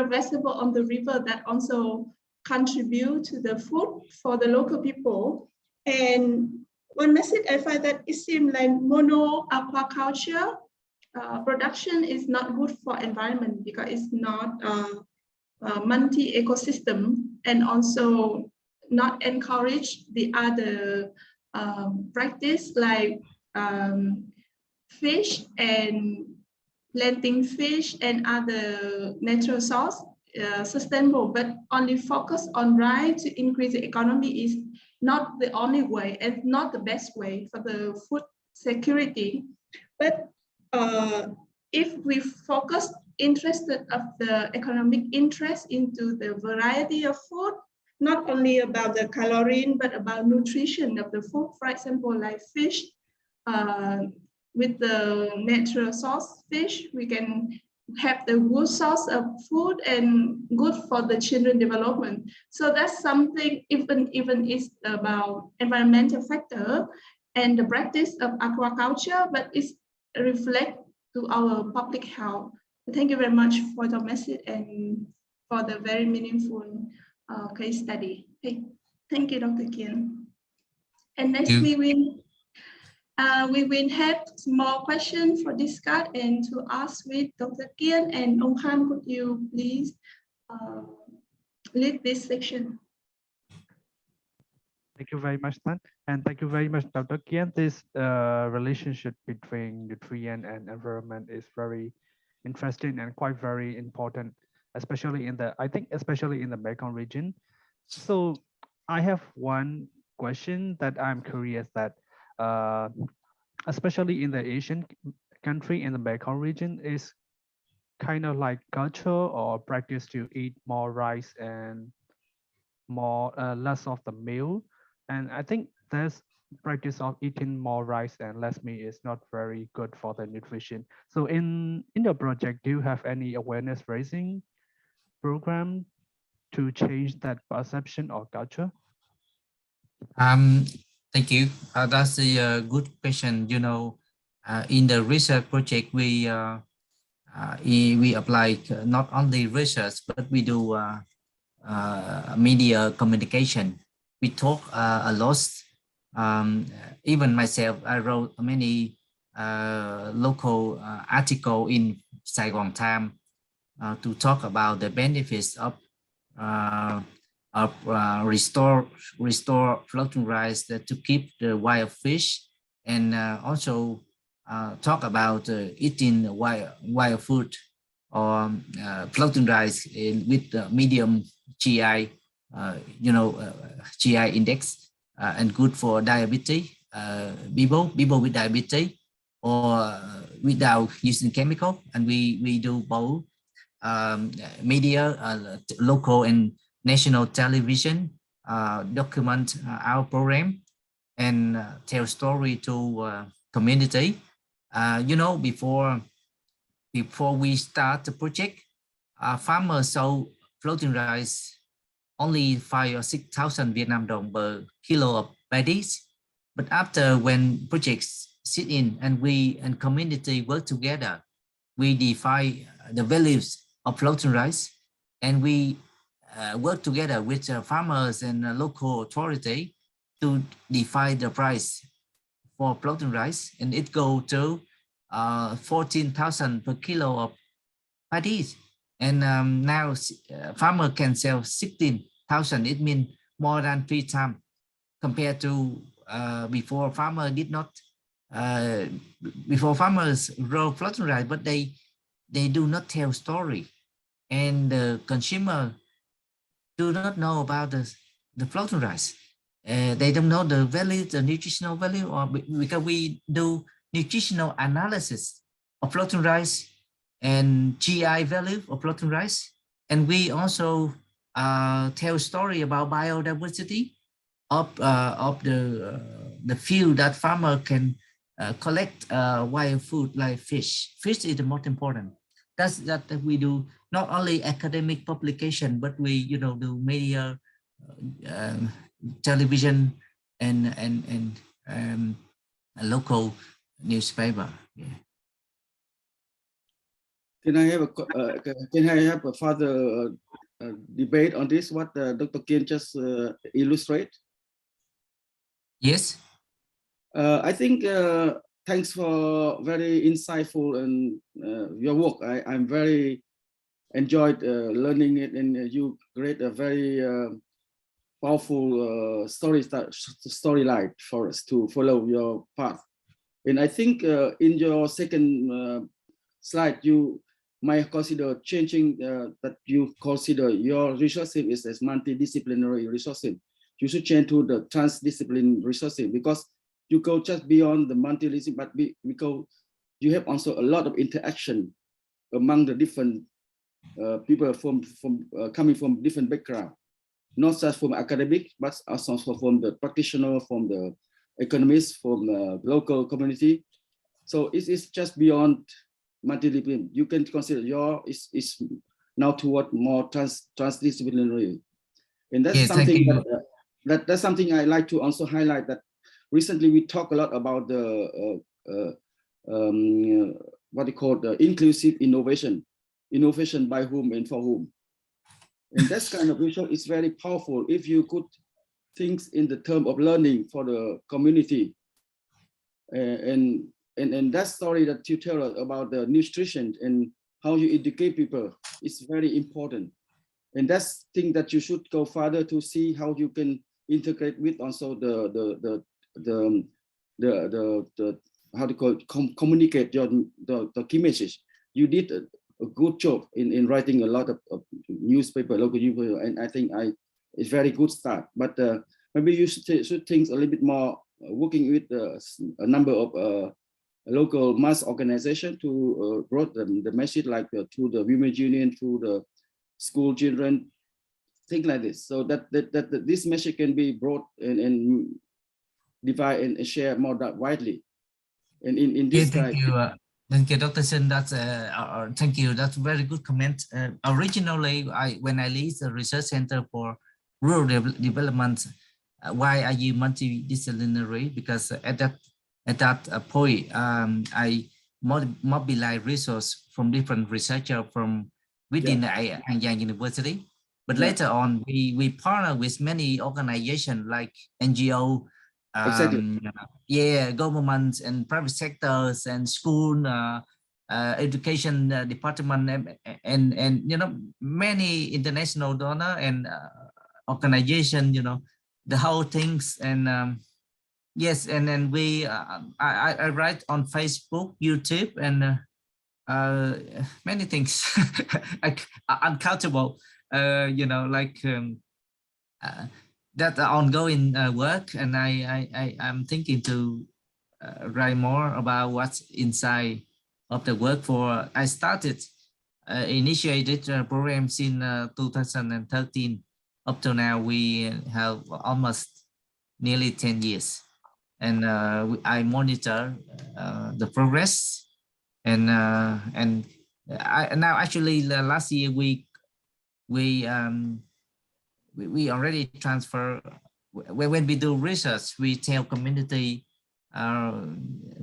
vegetable on the river that also contribute to the food for the local people. And one message I find that it seems like mono aquaculture production is not good for environment, because it's not multi-ecosystem, and also not encourage the other practice like fish and planting fish and other natural source sustainable, but only focus on rice to increase the economy is not the only way and not the best way for the food security. But if we focus interested of the economic interest into the variety of food, not only about the calorie, but about nutrition of the food, for example, like fish, with the natural source fish, we can have the good source of food and good for the children development. So that's something, even it's about environmental factor and the practice of aquaculture, but it's reflect to our public health. Thank you very much for the message and for the very meaningful case study. Okay. Thank you, Dr. Kian. And next we will We will have small questions for discuss and to ask with Dr. Kian and Ông Kham. Could you please lead this section? Thank you very much, Tan. And thank you very much, Dr. Kian. This relationship between nutrient and environment is very interesting and quite very important, especially in the, I think, especially in the Mekong region. So I have one question that I'm curious that, especially in the Asian country in the Mekong region, is kind of like culture or practice to eat more rice and more less of the meal. And I think this practice of eating more rice and less meat is not very good for the nutrition. So in your project, do you have any awareness raising program to change that perception or culture? Thank you. That's a good question. You know, in the research project, we apply not only research, but we do media communication. We talk a lot. Even myself, I wrote many local article in Saigon Time to talk about the benefits of restore floating rice to keep the wild fish, and also talk about eating wild food or floating rice with medium GI, GI index, and good for diabetes, people with diabetes, or without using chemical. And we do both media, local and national television, document our program and tell story to community. Before we start the project, farmers sold floating rice only 5,000 or 6,000 Vietnam dong per kilo of paddies. But after, when projects sit in and we and community work together, we define the values of floating rice, and we work together with farmers and local authority to define the price for floating rice, and it go to 14,000 per kilo of paddies. And now farmer can sell 16,000. It means more than 3 times compared to before. Farmer did not. Before, farmers grow floating rice, but they do not tell story, and the consumer do not know about the floating rice. They don't know the value, the nutritional value, or because we do nutritional analysis of floating rice and GI value of floating rice, and we also tell story about biodiversity of the field that farmer can collect wild food like fish. Fish is the most important. That's that we do not only academic publication, but we do media, television, and a local newspaper. Yeah. Can I have a further debate on this? What Dr. Kian just illustrate? Yes. I think thanks for very insightful and your work. I'm very enjoyed learning it, and you create a very powerful storyline for us to follow your path. And I think in your second slide, you might consider changing that you consider your resourcing is as multidisciplinary resourcing. You should change to the transdisciplinary resourcing, because you go just beyond the multidisciplinary, but because you have also a lot of interaction among the different people from coming from different background, not just from academic, but also from the practitioner, from the economists, from the local community. So it is just beyond multidisciplinary. You can consider your is now toward more transdisciplinary, and that's something that's something I like to also highlight. That recently we talk a lot about the what they call the inclusive innovation by whom and for whom, and that kind of vision is very powerful. If you could think in the term of learning for the community, and that story that you tell us about the nutrition and how you educate people is very important. And that's thing that you should go further to see how you can integrate with also the how to call it, communicate the key message. You did a good job in writing a lot of newspaper, local newspaper, and I think it's very good start. But maybe you should think a little bit more, working with a number of local mass organization to brought the message, like to the women's union, to the school children, things like this, so that this message can be brought and divide and share more widely. And in this Thank you. Thank you, Dr. Sin. That's thank you. That's a very good comment. Originally, when I lead the research center for rural development, why are you multidisciplinary? Because at that point, I mobilize resources from different researchers from within the Anyang University. But later on, we partner with many organizations like NGO, governments and private sectors and school, education department, and you know, many international donor and organization, you know, the whole things. And yes, and then we I write on Facebook, YouTube, and many things uncountable, you know, like that ongoing work. And I'm thinking to write more about what's inside of the work. For I started initiated programs in 2013. Up to now, we have almost nearly 10 years, and I monitor the progress. And now actually last year we already transfer. When we do research, we tell community,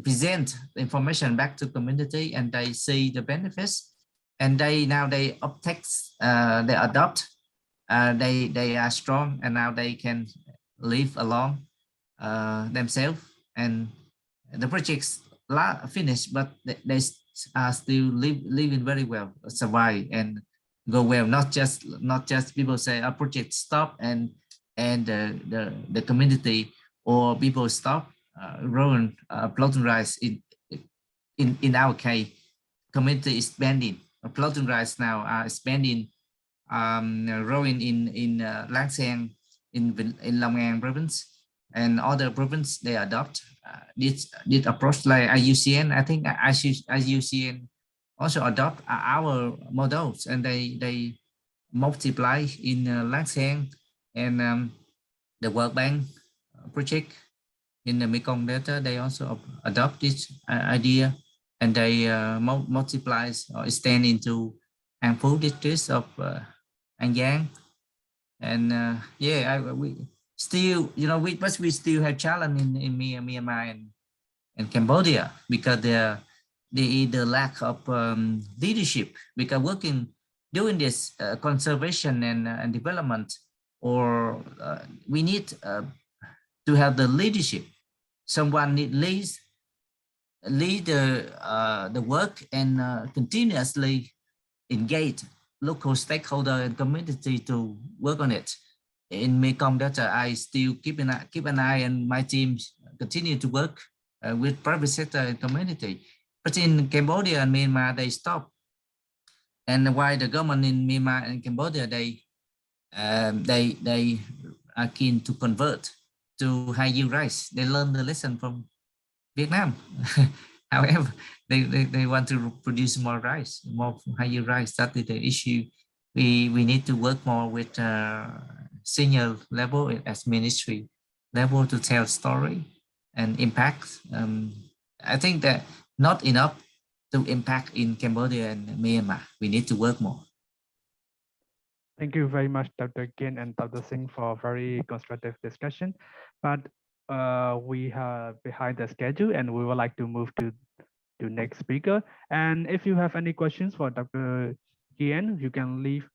present the information back to community, and they see the benefits, and they uptake, they adopt, they are strong, and now they can live along themselves. And the projects finished, but they are still living very well, survive and go well. Not just people say a project stop and the community or people stop growing floating rice. In our case, community is spending floating rice now, are spending growing in Lang Seng, in Long An province, and other province. They adopt this approach, like IUCN. I think IUCN also adopt our models, and they multiply in Lang Seng, and the World Bank project in the Mekong Delta. They also adopt this idea, and they multiply or extend into An Phú districts of An Giang. And we still, you know, we still have challenge in Myanmar and Cambodia, because the lack of leadership. Because doing this conservation and development, or we need to have the leadership. Someone need lead the work, and continuously engage local stakeholder and community to work on it. In Mekong Delta, I still keep an eye, and my team continue to work with private sector and community. But in Cambodia and Myanmar, they stop. And why the government in Myanmar and Cambodia, they are keen to convert to high yield rice. They learn the lesson from Vietnam. However, they want to produce more rice, more high yield rice. That is the issue. We need to work more with senior level as ministry level to tell story and impact. I think that not enough to impact in Cambodia and Myanmar. We need to work more. Thank you very much, Dr. Kian and Dr. Singh, for a very constructive discussion. But we are behind the schedule, and we would like to move to next speaker. And if you have any questions for Dr. Kian, you can leave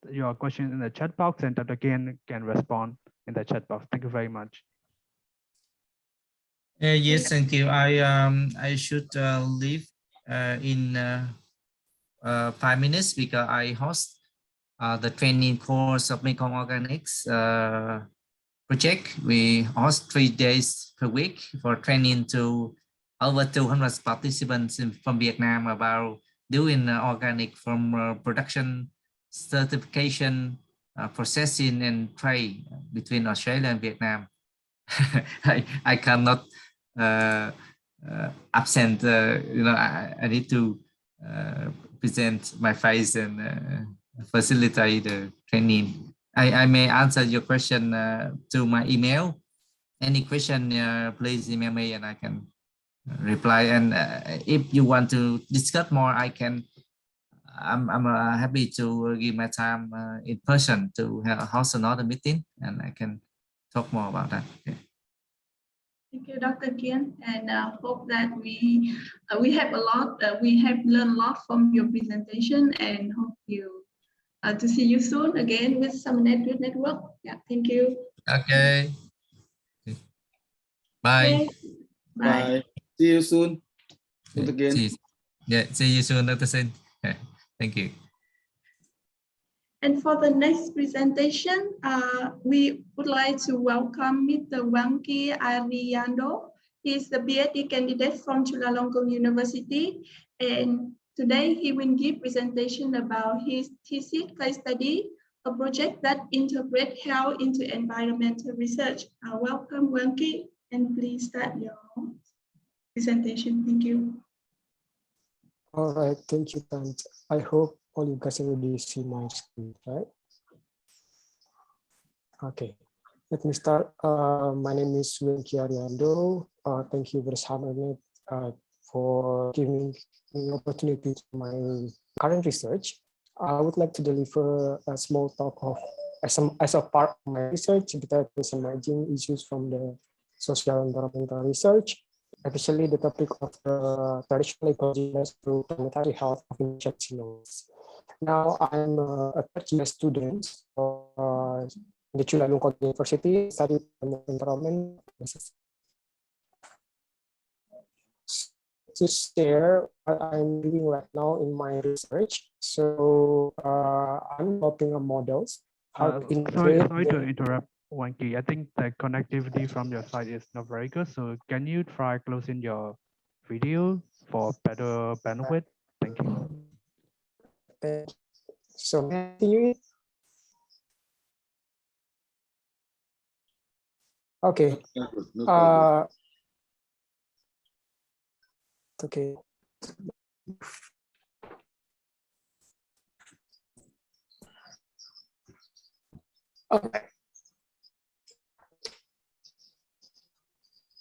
your question in the chat box, and Dr. Kian can respond in the chat box. Thank you very much. Yes, thank you. I should leave in 5 minutes because I host the training course of Mekong Organics project. We host 3 days per week for training to over 200 participants from Vietnam about doing organic from production, certification, processing, and trade between Australia and Vietnam. I cannot absent. I need to present my face and facilitate the training. I may answer your question to my email. Any question, please email me and I can reply. And if you want to discuss more, I'm happy to give my time in person to host another meeting, and I can talk more about that. Okay. Thank you, Dr. Kian, and hope that we have we have learned a lot from your presentation, and hope to see you soon again with SUMERNET Youth Network. Yeah, thank you. Okay. Bye. Okay, bye. Bye. See you soon. Once again. See you soon, Dr. Sin. Thank you. And for the next presentation, we would like to welcome Mr. Wangki Ariando. He is the PhD candidate from Chulalongkorn University, and today he will give presentation about his thesis case study, a project that integrates health into environmental research. Welcome, Wangki, and please start your presentation. Thank you. All right, thank you, Tant. I hope all you guys already see my screen, right? Okay, let me start. My name is Wangki Ariando. Thank you, SUMERNET, for giving me opportunity to my current research. I would like to deliver a small talk of as a part of my research, that is emerging issues from the social environmental research, especially the topic of the traditional ecology through planetary health of ancient genomes. Now I'm a third-year student of the Chulalongkorn University, studying environment. To share what I'm doing right now in my research. So I'm developing models. Sorry to interrupt, Wanky. I think the connectivity from your side is not very good. So can you try closing your video for better bandwidth? Thank you. So continue. Okay. Okay. Okay.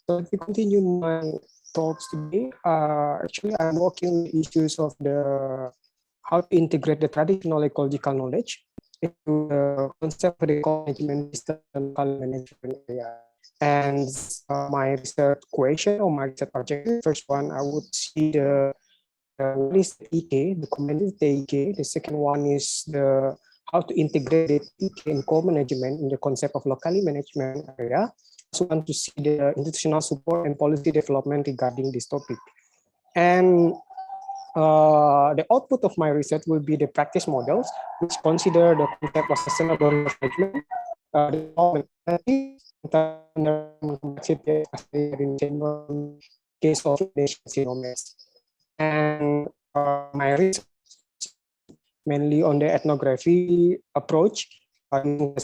So to continue my talks today, actually I'm working with issues of the how to integrate the traditional ecological knowledge into the concept of the management system and local management area. And my research question or my research objective, first one, I would see the what is the EK, the community EK. The second one is the how to integrate the EK in co-management in the concept of locally management area. I also want to see the institutional support and policy development regarding this topic. And the output of my research will be the practice models, which consider the concept of sustainable management, complexity in case of genomes. And my research mainly on the ethnography approach, some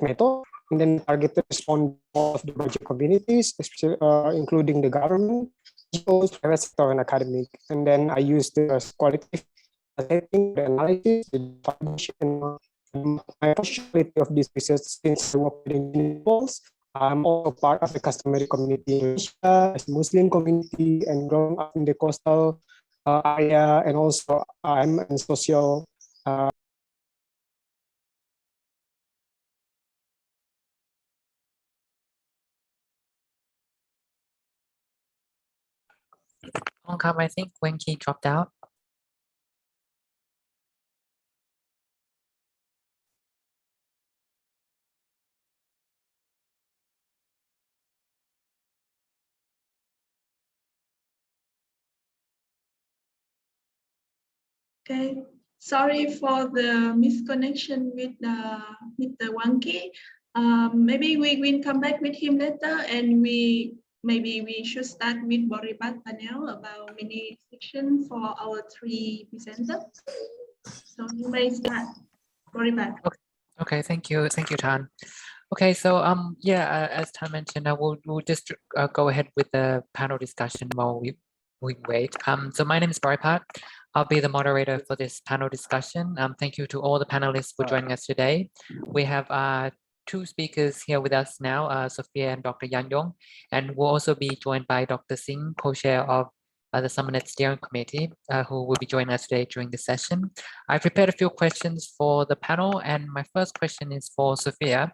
method, and then targeted response of the project communities, especially including the government, NGOs, private sector, and academic. And then I use the qualitative setting, the analysis, the validation, and my partiality of this research since I work with individuals. I'm also part of the customary community in Indonesia, as Muslim community, and growing up in the coastal area, and also I'm in social. I think Wenki dropped out. Okay, sorry for the misconnection with the Wanki. Maybe we will come back with him later, and maybe we should start with Boripat panel about mini section for our 3 presenters. So you may start, Boripat. Okay, thank you, Tan. Okay, so yeah, as Tan mentioned, we'll just go ahead with the panel discussion while we wait. So my name is Baripat. I'll be the moderator for this panel discussion. Thank you to all the panelists for joining us today. We have 2 speakers here with us now, Sophia and Dr. Yan Yong, and we'll also be joined by Dr. Singh, co-chair of the SUMERNET Steering Committee, who will be joining us today during the session. I prepared a few questions for the panel, and my first question is for Sophia.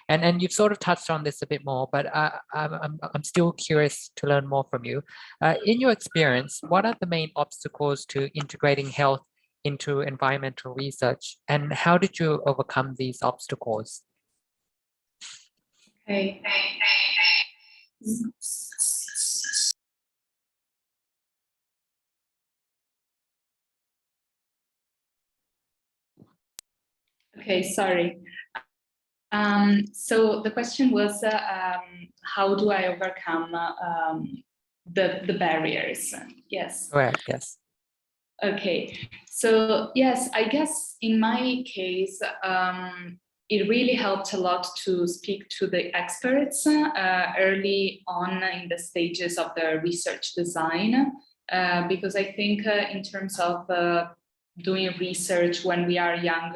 And you've sort of touched on this a bit more, but I'm still curious to learn more from you. In your experience, what are the main obstacles to integrating health into environmental research, and how did you overcome these obstacles? Okay. Okay, sorry. So the question was, how do I overcome the barriers? Yes. Correct, yes. Okay, so yes, I guess in my case, it really helped a lot to speak to the experts early on in the stages of the research design, because I think in terms of doing research when we are young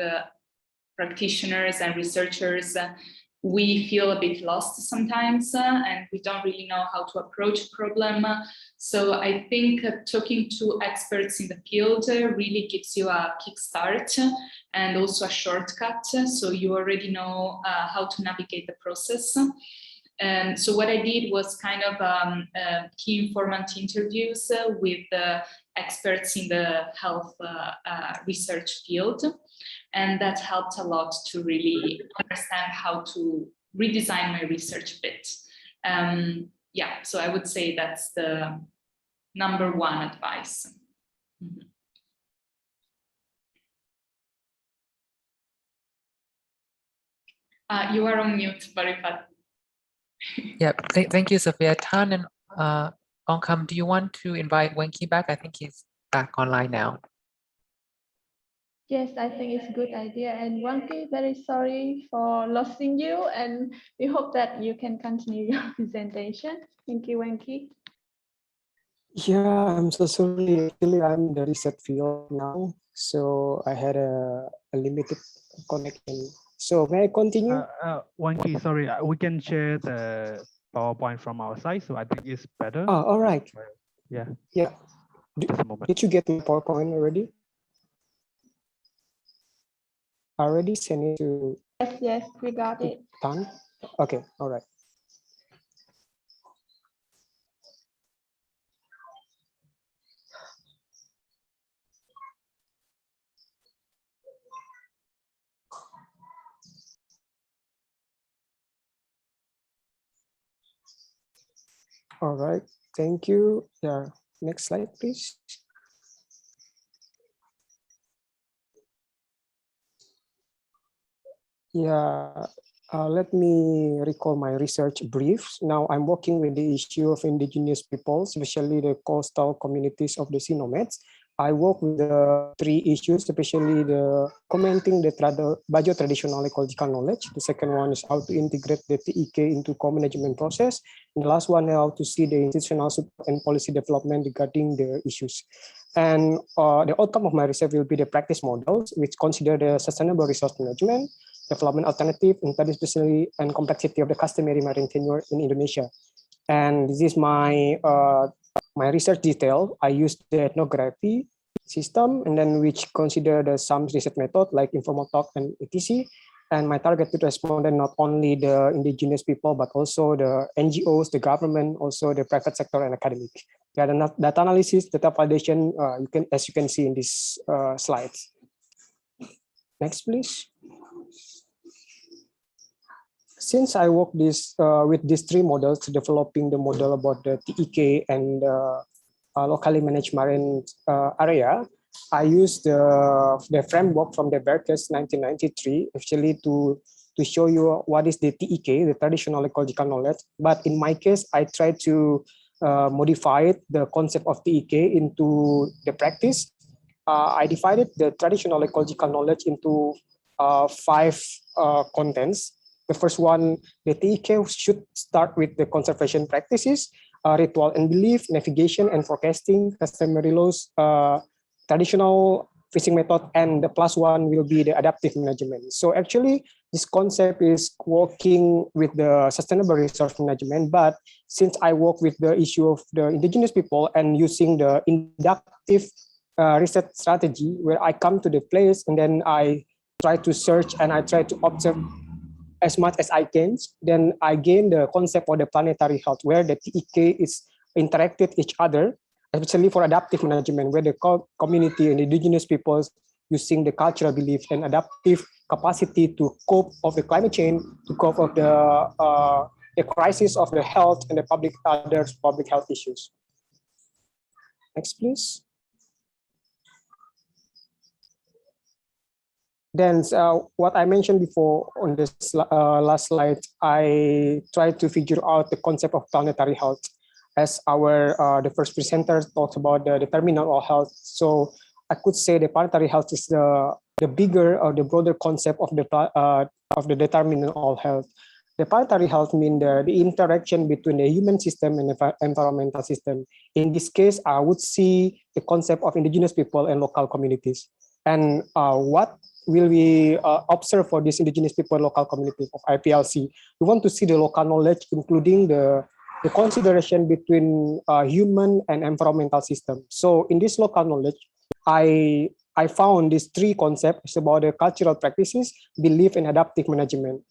practitioners and researchers, we feel a bit lost sometimes and we don't really know how to approach a problem. So I think talking to experts in the field really gives you a kickstart and also a shortcut. So you already know how to navigate the process. So what I did was kind of key informant interviews with experts in the health research field. And that helped a lot to really understand how to redesign my research a bit. Yeah, so I would say that's the #1 advice. Mm-hmm. You are on mute, Baripat. Yeah, thank you, Sophia. Tan and Ongkam, do you want to invite Wenki back? I think he's back online now. Yes, I think it's a good idea. And Wanki, very sorry for losing you, and we hope that you can continue your presentation. Thank you, Wanki. Yeah, I'm so sorry. Actually, I'm in the research field now, so I had a limited connection. So may I continue? Wanki, sorry, we can share the PowerPoint from our side, so I think it's better. Oh, all right. Yeah. Yeah. Just a moment. Did you get my PowerPoint already? Already sent it to. Yes, we got it. Done. Okay. All right. All right, thank you. Yeah, next slide, please. Yeah, let me recall my research briefs. Now I'm working with the issue of indigenous peoples, especially the coastal communities of the sea nomads. I work with the 3 issues, especially the commenting the Bajo traditional ecological knowledge. The second one is how to integrate the TEK into co-management process. And the last one, how to see the institutional support and policy development regarding the issues. And the outcome of my research will be the practice models, which consider the sustainable resource management, development alternative, interdisciplinary and complexity of the customary marine tenure in Indonesia. And this is my my research detail. I use the ethnography system, and then which consider the some research method like informal talk and etc. And my targeted respondent not only the indigenous people but also the NGOs, the government, also the private sector and academic. Yeah, the data analysis, data validation, as you can see in this slides. Next, please. Since I work with these 3 models, developing the model about the TEK and locally managed marine area, I used the framework from the Berkeley's 1993 actually to show you what is the TEK, the traditional ecological knowledge. But in my case, I tried to modify the concept of TEK into the practice. I divided the traditional ecological knowledge into 5 contents. The first one, the TEK should start with the conservation practices, ritual and belief, navigation and forecasting, customary laws, traditional fishing method, and the plus one will be the adaptive management. So actually, this concept is working with the sustainable resource management, but since I work with the issue of the indigenous people and using the inductive research strategy, where I come to the place and then I try to search and I try to observe as much as I can, then I gain the concept of the planetary health, where the TEK is interacted each other, especially for adaptive management, where the community and indigenous peoples using the cultural belief and adaptive capacity to cope of the climate change, to cope of the crisis of the health and the other public health issues. Next, please. Then what I mentioned before on this last slide, I tried to figure out the concept of planetary health, as our the first presenter talked about the determinant of health. So I could say the planetary health is the bigger or the broader concept of the determinant of health. The planetary health means the interaction between the human system and the environmental system. In this case, I would see the concept of indigenous people and local communities. And what will we observe for these indigenous people and local communities of IPLC? We want to see the local knowledge, including the consideration between human and environmental system. So in this local knowledge, I found these 3 concepts about the cultural practices, belief, and adaptive management.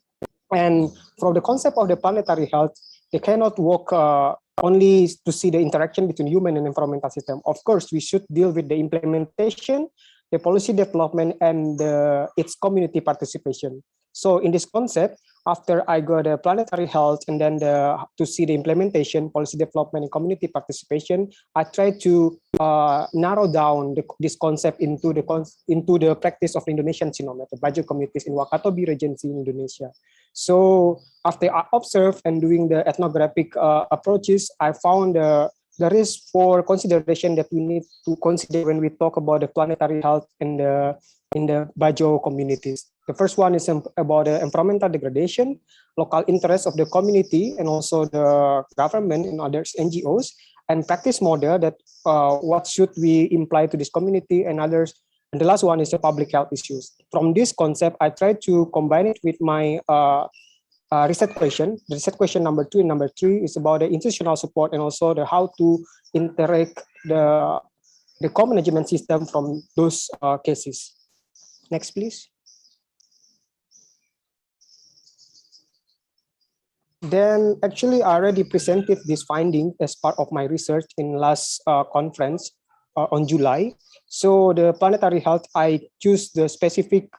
And from the concept of the planetary health, they cannot work only to see the interaction between human and environmental system. Of course, we should deal with the implementation, the policy development, and its community participation. So in this concept, after I got the planetary health and then to see the implementation, policy development, and community participation, I tried to narrow down this concept into the practice of the Indonesian SUMERNET, the Bajo communities in Wakatobi Regency in Indonesia. So after I observed and doing the ethnographic approaches, I found there is 4 consideration that we need to consider when we talk about the planetary health in the Bajo communities. The first one is about the environmental degradation, local interests of the community, and also the government and other NGOs, and practice model that what should we imply to this community and others. And the last one is the public health issues. From this concept, I tried to combine it with my research question. The research question number 2 and number 3 is about the institutional support and also the how to interact the co-management system from those cases. Next, please. Then actually I already presented this finding as part of my research in last conference on July. So the planetary health, I choose the specific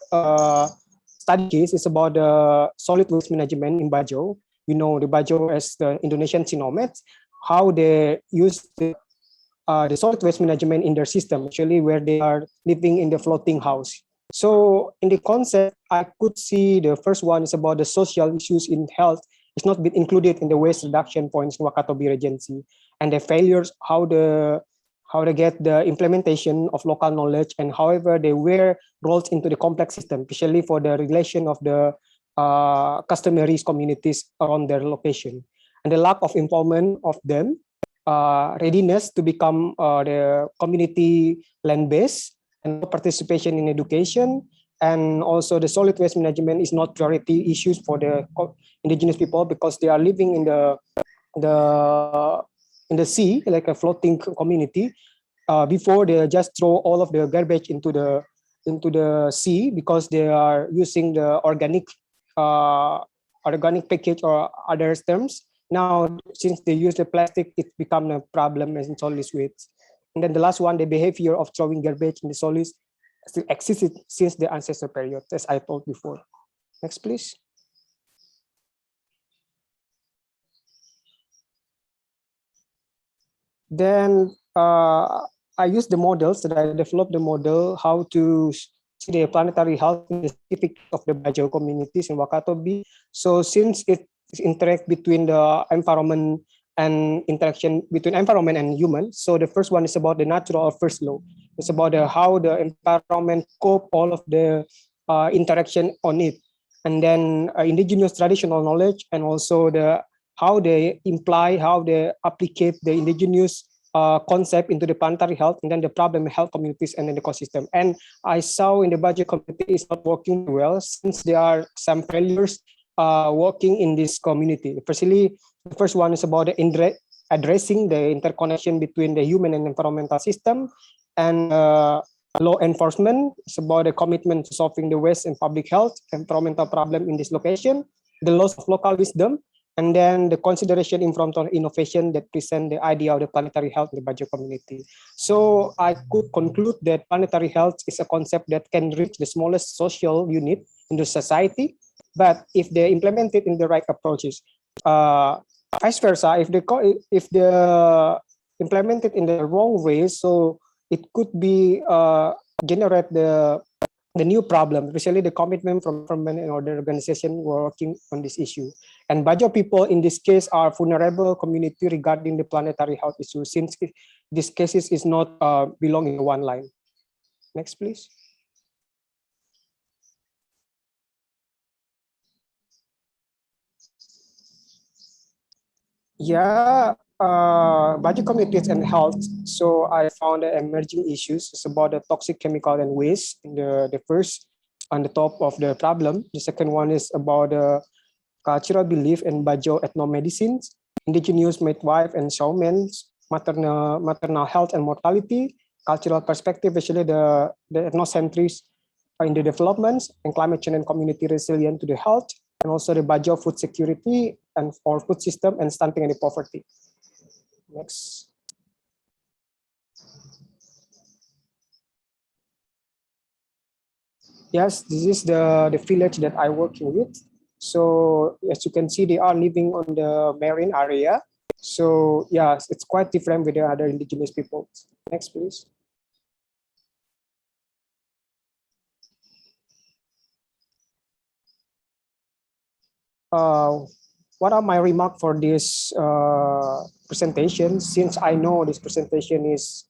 study case is about the solid waste management in Bajo. You know the Bajo as the Indonesian SUMERNET, how they use the solid waste management in their system, actually where they are living in the floating house. So in the concept, I could see the first one is about the social issues in health. It's not been included in the waste reduction points in Wakatobi Regency, and the failures, how they get the implementation of local knowledge, and however they were rolled into the complex system, especially for the relation of the customary communities around their location, and the lack of involvement of them, readiness to become the community land-based, and participation in education, and also the solid waste management is not priority issues for the indigenous people because they are living in the sea, like a floating community. Before they just throw all of the garbage into the sea because they are using the organic package or other terms. Now, since they use the plastic, it becomes a problem as in solid waste. And then the last one, the behavior of throwing garbage in the solids still existed since the ancestor period, as I told before. Next, please. Then I use the models that I developed the model how to see the planetary health in the specific of the Bajo communities in Wakatobi. So since it interact between the environment and interaction between environment and human. So the first one is about the natural first law. It's about how the environment cope all of the interaction on it. And then indigenous traditional knowledge and also the how they imply, how they applicate the indigenous concept into the planetary health and then the problem health communities and then the ecosystem. And I saw in the budget community is not working well since there are some failures working in this community. Firstly, the first one is about addressing the interconnection between the human and environmental system, and law enforcement is about a commitment to solving the waste and public health environmental problem in this location, the loss of local wisdom, and then the consideration in front of innovation that present the idea of the planetary health in the Bajo community. So I could conclude that planetary health is a concept that can reach the smallest social unit in the society, but if they implement it in the right approaches, vice versa, if they implement it in the wrong way, so it could be generate the new problem, especially the commitment from government and other organization working on this issue. And Bajo people in this case are vulnerable community regarding the planetary health issue, since this cases is not belong in one line. Next, please. Yeah, Bajo communities and health. So I found the emerging issues. It's about the toxic chemical and waste in the first on the top of the problem. The second one is about the cultural belief in Bajo ethnomedicines, indigenous midwife and shaman, maternal health and mortality, cultural perspective, especially the ethnocentrism in the developments, and climate change and community resilient to the health, and also the Bajo food security and for food system and stunting and the poverty. Next. Yes, this is the village that I working with. So as you can see, they are living on the marine area. So yes, it's quite different with the other indigenous people. Next, please. What are my remarks for this presentation? Since I know this presentation is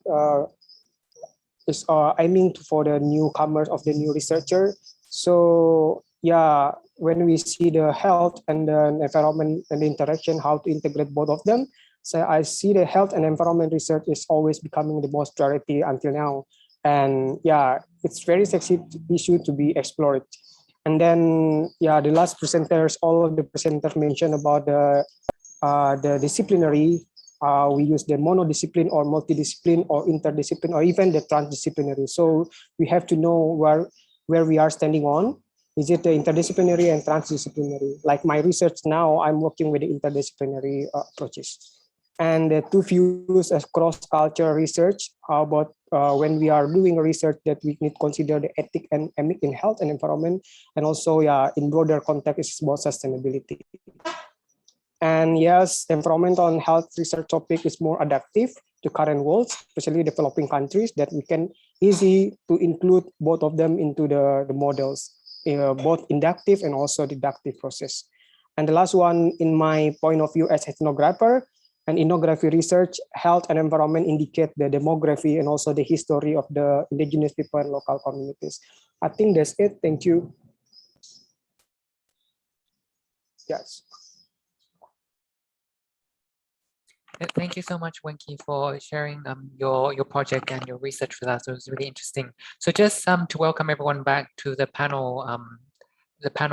aiming for the newcomers of the new researcher. So yeah, when we see the health and the environment and the interaction, how to integrate both of them. So I see the health and environment research is always becoming the most priority until now. And yeah, it's very sexy issue to be explored. And then yeah, the last presenters, all of the presenters mentioned about the disciplinary. We use the monodiscipline or multidiscipline or interdiscipline or even the transdisciplinary. So we have to know where we are standing on. Is it the interdisciplinary and transdisciplinary? Like my research now, I'm working with the interdisciplinary approaches. And the two views as cross-cultural research about when we are doing research that we need to consider the ethic and emic in health and environment, and also yeah, in broader context is about sustainability. And yes, environmental and health research topic is more adaptive to current worlds, especially developing countries, that we can easy to include both of them into the models, both inductive and also deductive process. And the last one, in my point of view as ethnographer, and ethnography research, health and environment indicate the demography and also the history of the indigenous people and local communities. I think that's it. Thank you. Yes. Thank you so much, Wenki, for sharing your project and your research with us. It was really interesting. So just to welcome everyone back to the panel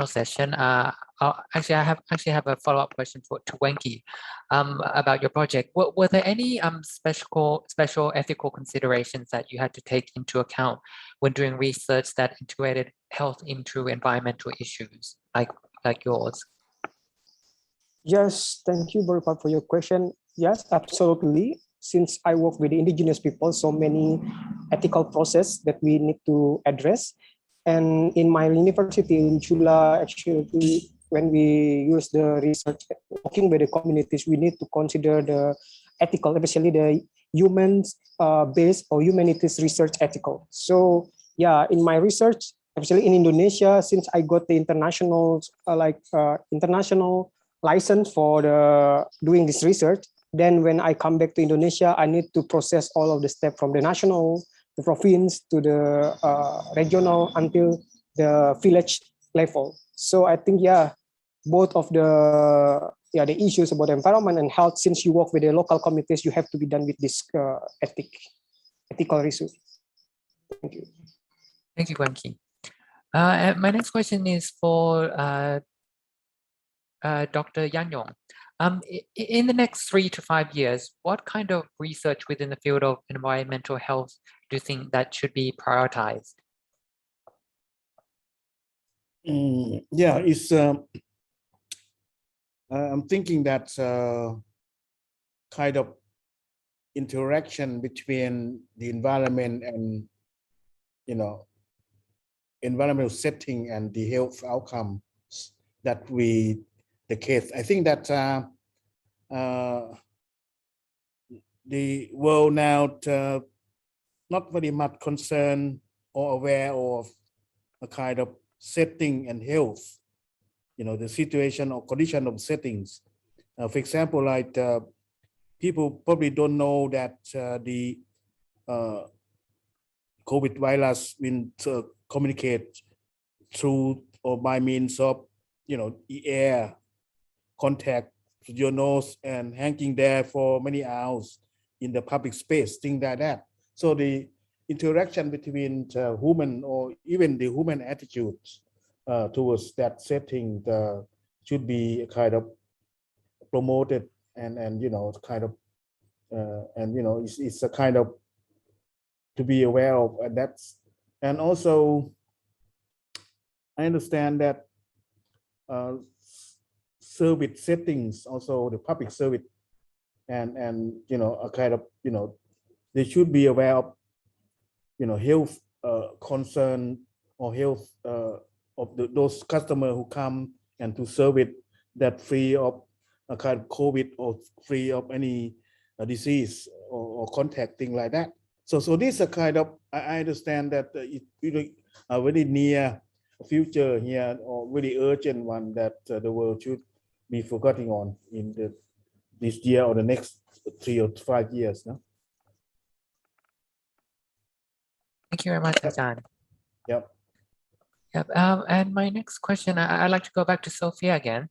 session. Actually, I have a follow-up question to Wenki about your project. Were there any special ethical considerations that you had to take into account when doing research that integrated health into environmental issues like yours? Yes, thank you very much for your question. Yes, absolutely. Since I work with the indigenous people, so many ethical process that we need to address. And in my university in Chula, actually, when we use the research, working with the communities, we need to consider the ethical, especially the humans based or humanities research ethical. So yeah, in my research, especially in Indonesia, since I got the international international license for the doing this research, then when I come back to Indonesia, I need to process all of the steps from the national, the province to the regional until the village level. So I think both of the issues about environment and health, since you work with the local communities, you have to be done with this ethical research. Thank you. Thank you, Guan-Ki. And my next question is for Dr. Yan Yong. In the next 3 to 5 years, what kind of research within the field of environmental health do you think that should be prioritized? It's I'm thinking that kind of interaction between the environment and environmental setting and the health outcomes that the case. I think that the world now not very much concerned or aware of a kind of setting and health, the situation or condition of settings. For example, like people probably don't know that the COVID virus will communicate through or by means of, air contact to your nose and hanging there for many hours in the public space, things like that. So the interaction between human or even the human attitudes towards that setting should be kind of promoted and kind of it's a kind of to be aware of, and also I understand that service settings, also the public service, and a kind of they should be aware of health concern or health of those customers who come and to serve it, that free of a kind of COVID or free of any disease or contact, thing like that. So this is a kind of, I understand that it really a very near future here, or very urgent one that the world should be focusing on in this year or the next 3 or 5 years. No? Thank you very much, Ajahn. Yep. Yep. And my next question, I'd like to go back to Sophia again.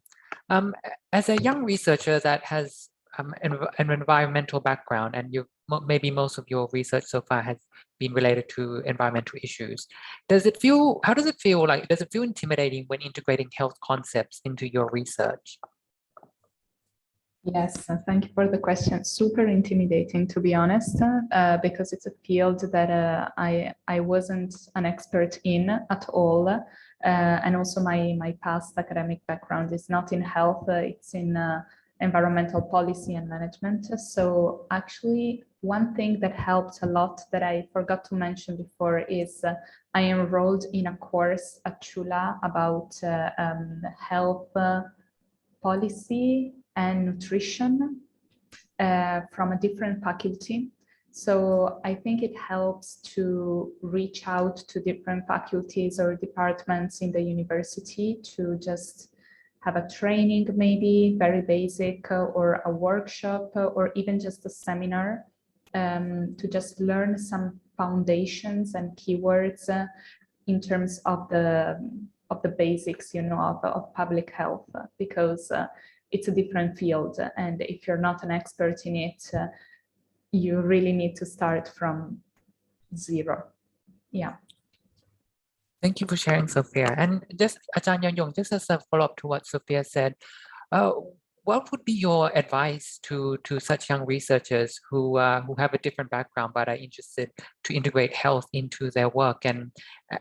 As a young researcher that has an environmental background, and maybe most of your research so far has been related to environmental issues, how does it feel like, does it feel intimidating when integrating health concepts into your research? Yes, thank you for the question. Super intimidating, to be honest, because it's a field that I wasn't an expert in at all. And also my past academic background is not in health, it's in environmental policy and management. So actually, one thing that helped a lot that I forgot to mention before is I enrolled in a course at Chula about health policy and nutrition from a different faculty. So I think it helps to reach out to different faculties or departments in the university to just have a training, maybe very basic, or a workshop, or even just a seminar to just learn some foundations and keywords in terms of the basics, of public health, because it's a different field, and if you're not an expert in it, you really need to start from zero. Yeah. Thank you for sharing, Sophia. And just Ajahn Yan Yong, just as a follow-up to what Sophia said, what would be your advice to such young researchers who have a different background but are interested to integrate health into their work? And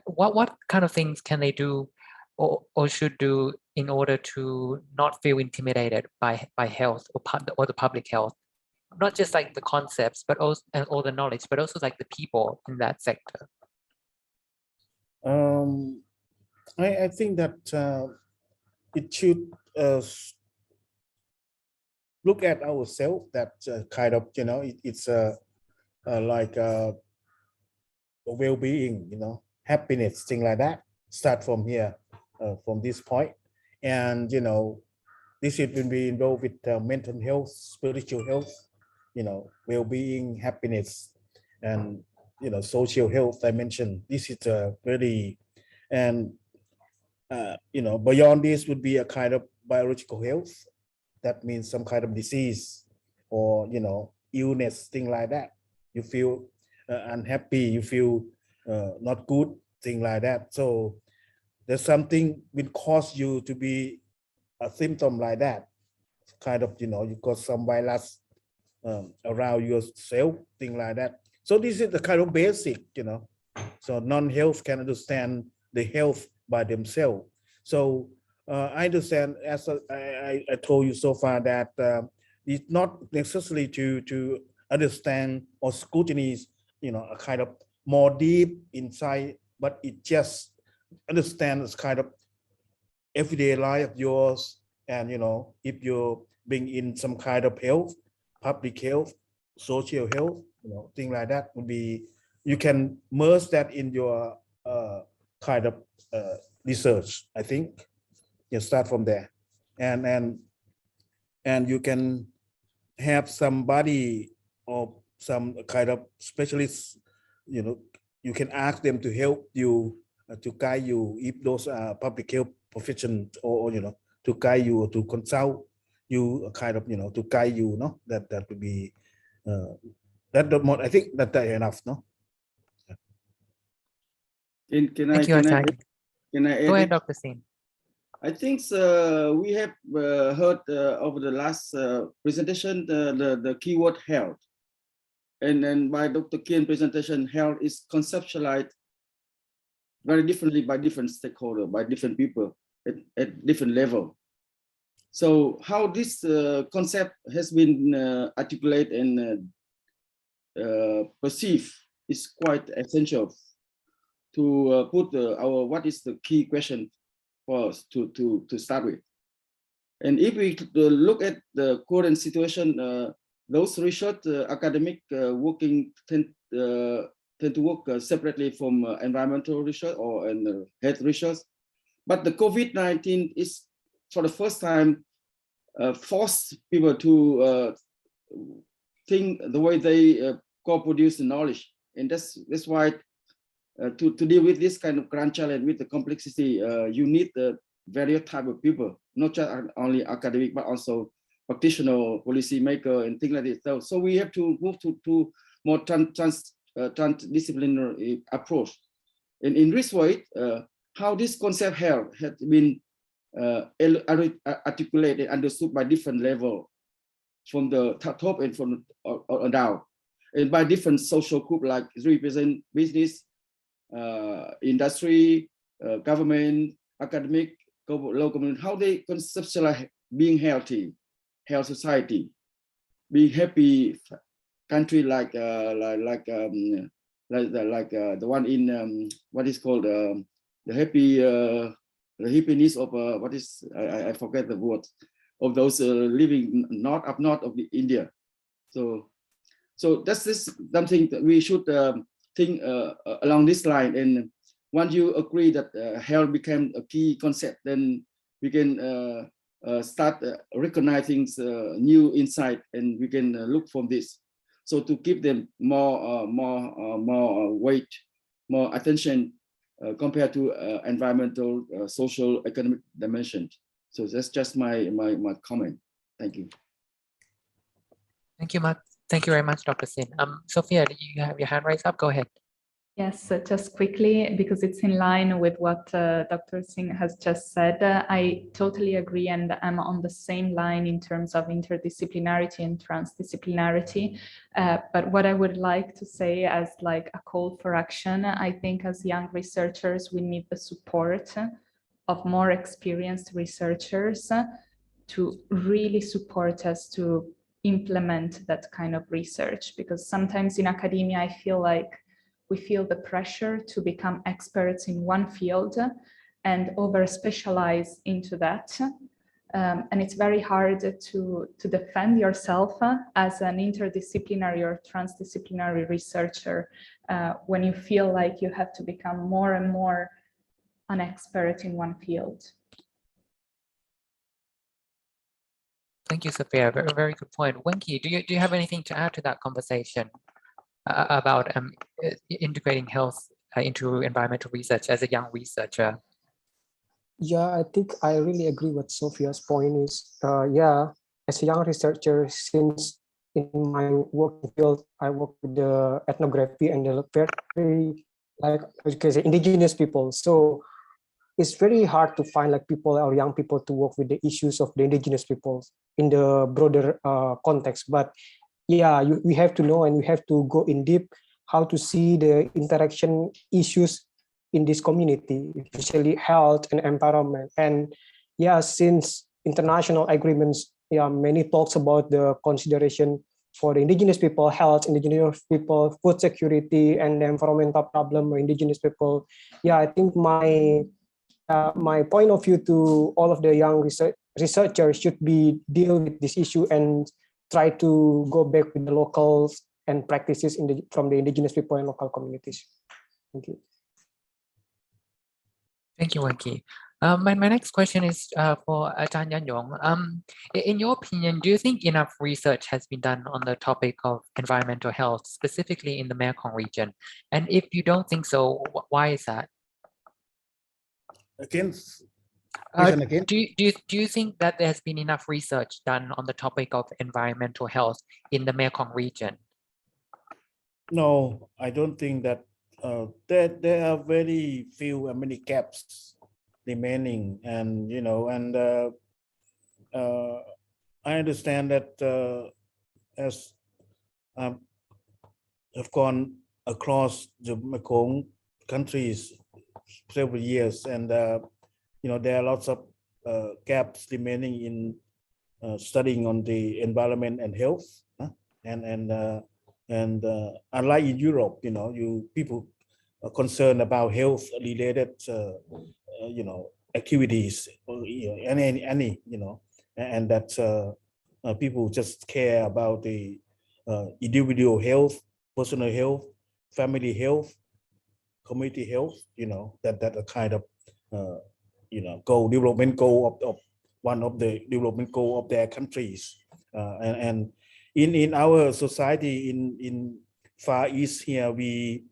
what kind of things can they do or should do in order to not feel intimidated by health or the public health? Not just like the concepts, but also all the knowledge, but also like the people in that sector. I think that it should look at ourselves, that kind of, it's like well-being, happiness, thing like that. Start from here, from this point, and this it will be involved with mental health, spiritual health, well-being, happiness, and social health dimension. This is very, and beyond this would be a kind of biological health. That means some kind of disease or illness, thing like that. You feel unhappy, you feel not good, thing like that. So there's something will cause you to be a symptom like that, kind of, you got some virus around yourself, thing like that. So this is the kind of basic, so non-health can understand the health by themselves. So I understand, as I told you so far, that it's not necessarily to understand or scrutinize, a kind of more deep insight, but it just understands kind of everyday life of yours. And if you bring in some kind of health, public health, social health, thing like that, would be, you can merge that in your kind of research. I think you start from there, and you can have somebody or some kind of specialist, you can ask them to help you, to guide you, if those are public health professions, or to guide you, or to consult you, kind of, to guide you, that would be I think that enough, no? Can I Thank you, Ajahn. can I Go add ahead, it? Dr. Sin. I think we have heard over the last presentation the keyword health, and then by Dr. Kian's presentation, health is conceptualized very differently by different stakeholders, by different people at different level. So how this concept has been articulated and perceived is quite essential to put our what is the key question for us to start with. And if we look at the current situation, those research academic working tend to work separately from environmental research or health research. But the COVID-19 is, for the first time, forced people to think the way they co-produce the knowledge. And that's why to deal with this kind of grand challenge with the complexity, you need the various type of people, not just only academic, but also practitioner, policy maker, and things like this. So we have to move to more transdisciplinary approach. And in this way, how this concept health has been articulated, understood by different level, from the top and from down, and by different social group, like represent business, industry, government, academic, local community, how they conceptualize being healthy, health society, being happy country, like the one in what is called the happiness of what is, I forget the word, of those living up north of India. So that's something that we should think along this line. And once you agree that health became a key concept, then we can start recognizing new insight, and we can look from this. So to give them more weight, more attention compared to environmental, social, economic dimension. So that's just my comment. Thank you. Thank you, Mark. Thank you very much, Dr. Sin. Sophia, you have your hand raised up. Go ahead. Yes, just quickly, because it's in line with what Dr. Singh has just said. I totally agree, and I'm on the same line in terms of interdisciplinarity and transdisciplinarity. But what I would like to say as like a call for action, I think as young researchers, we need the support of more experienced researchers to really support us to implement that kind of research. Because sometimes in academia, I feel like we feel the pressure to become experts in one field and over specialize into that. And it's very hard to defend yourself as an interdisciplinary or transdisciplinary researcher when you feel like you have to become more and more an expert in one field. Thank you, Sophia. Very, very good point. Wenki, do you have anything to add to that conversation about integrating health into environmental research as a young researcher? Yeah, I think I really agree with Sophia's point is, yeah, as a young researcher, since in my working field, I work with the ethnography and the very, like, you can say, indigenous people. So it's very hard to find like people or young people to work with the issues of the indigenous peoples in the broader context. But yeah, we have to know and we have to go in deep how to see the interaction issues in this community, especially health and environment. And yeah, since international agreements, yeah, many talks about the consideration for the indigenous people, health, indigenous people, food security, and the environmental problem of indigenous people. Yeah, I think my point of view to all of the young researchers should be deal with this issue and try to go back with the locals and practices from the indigenous people and local communities. Thank you. Thank you, Wenki. My next question is for Ajahn Yanyong. In your opinion, do you think enough research has been done on the topic of environmental health, specifically in the Mekong region? And if you don't think so, why is that? Again, question again. Do you think that there has been enough research done on the topic of environmental health in the Mekong region? No, I don't think that there are very few and many gaps remaining, and I understand that as have gone across the Mekong countries several years, and there are lots of gaps remaining in studying on the environment and health, and unlike in Europe, people are concerned about health related activities, or any and that people just care about the individual health, personal health, family health, community health, that a kind of development goal of one of the development goal of their countries, and in our society in Far East here, we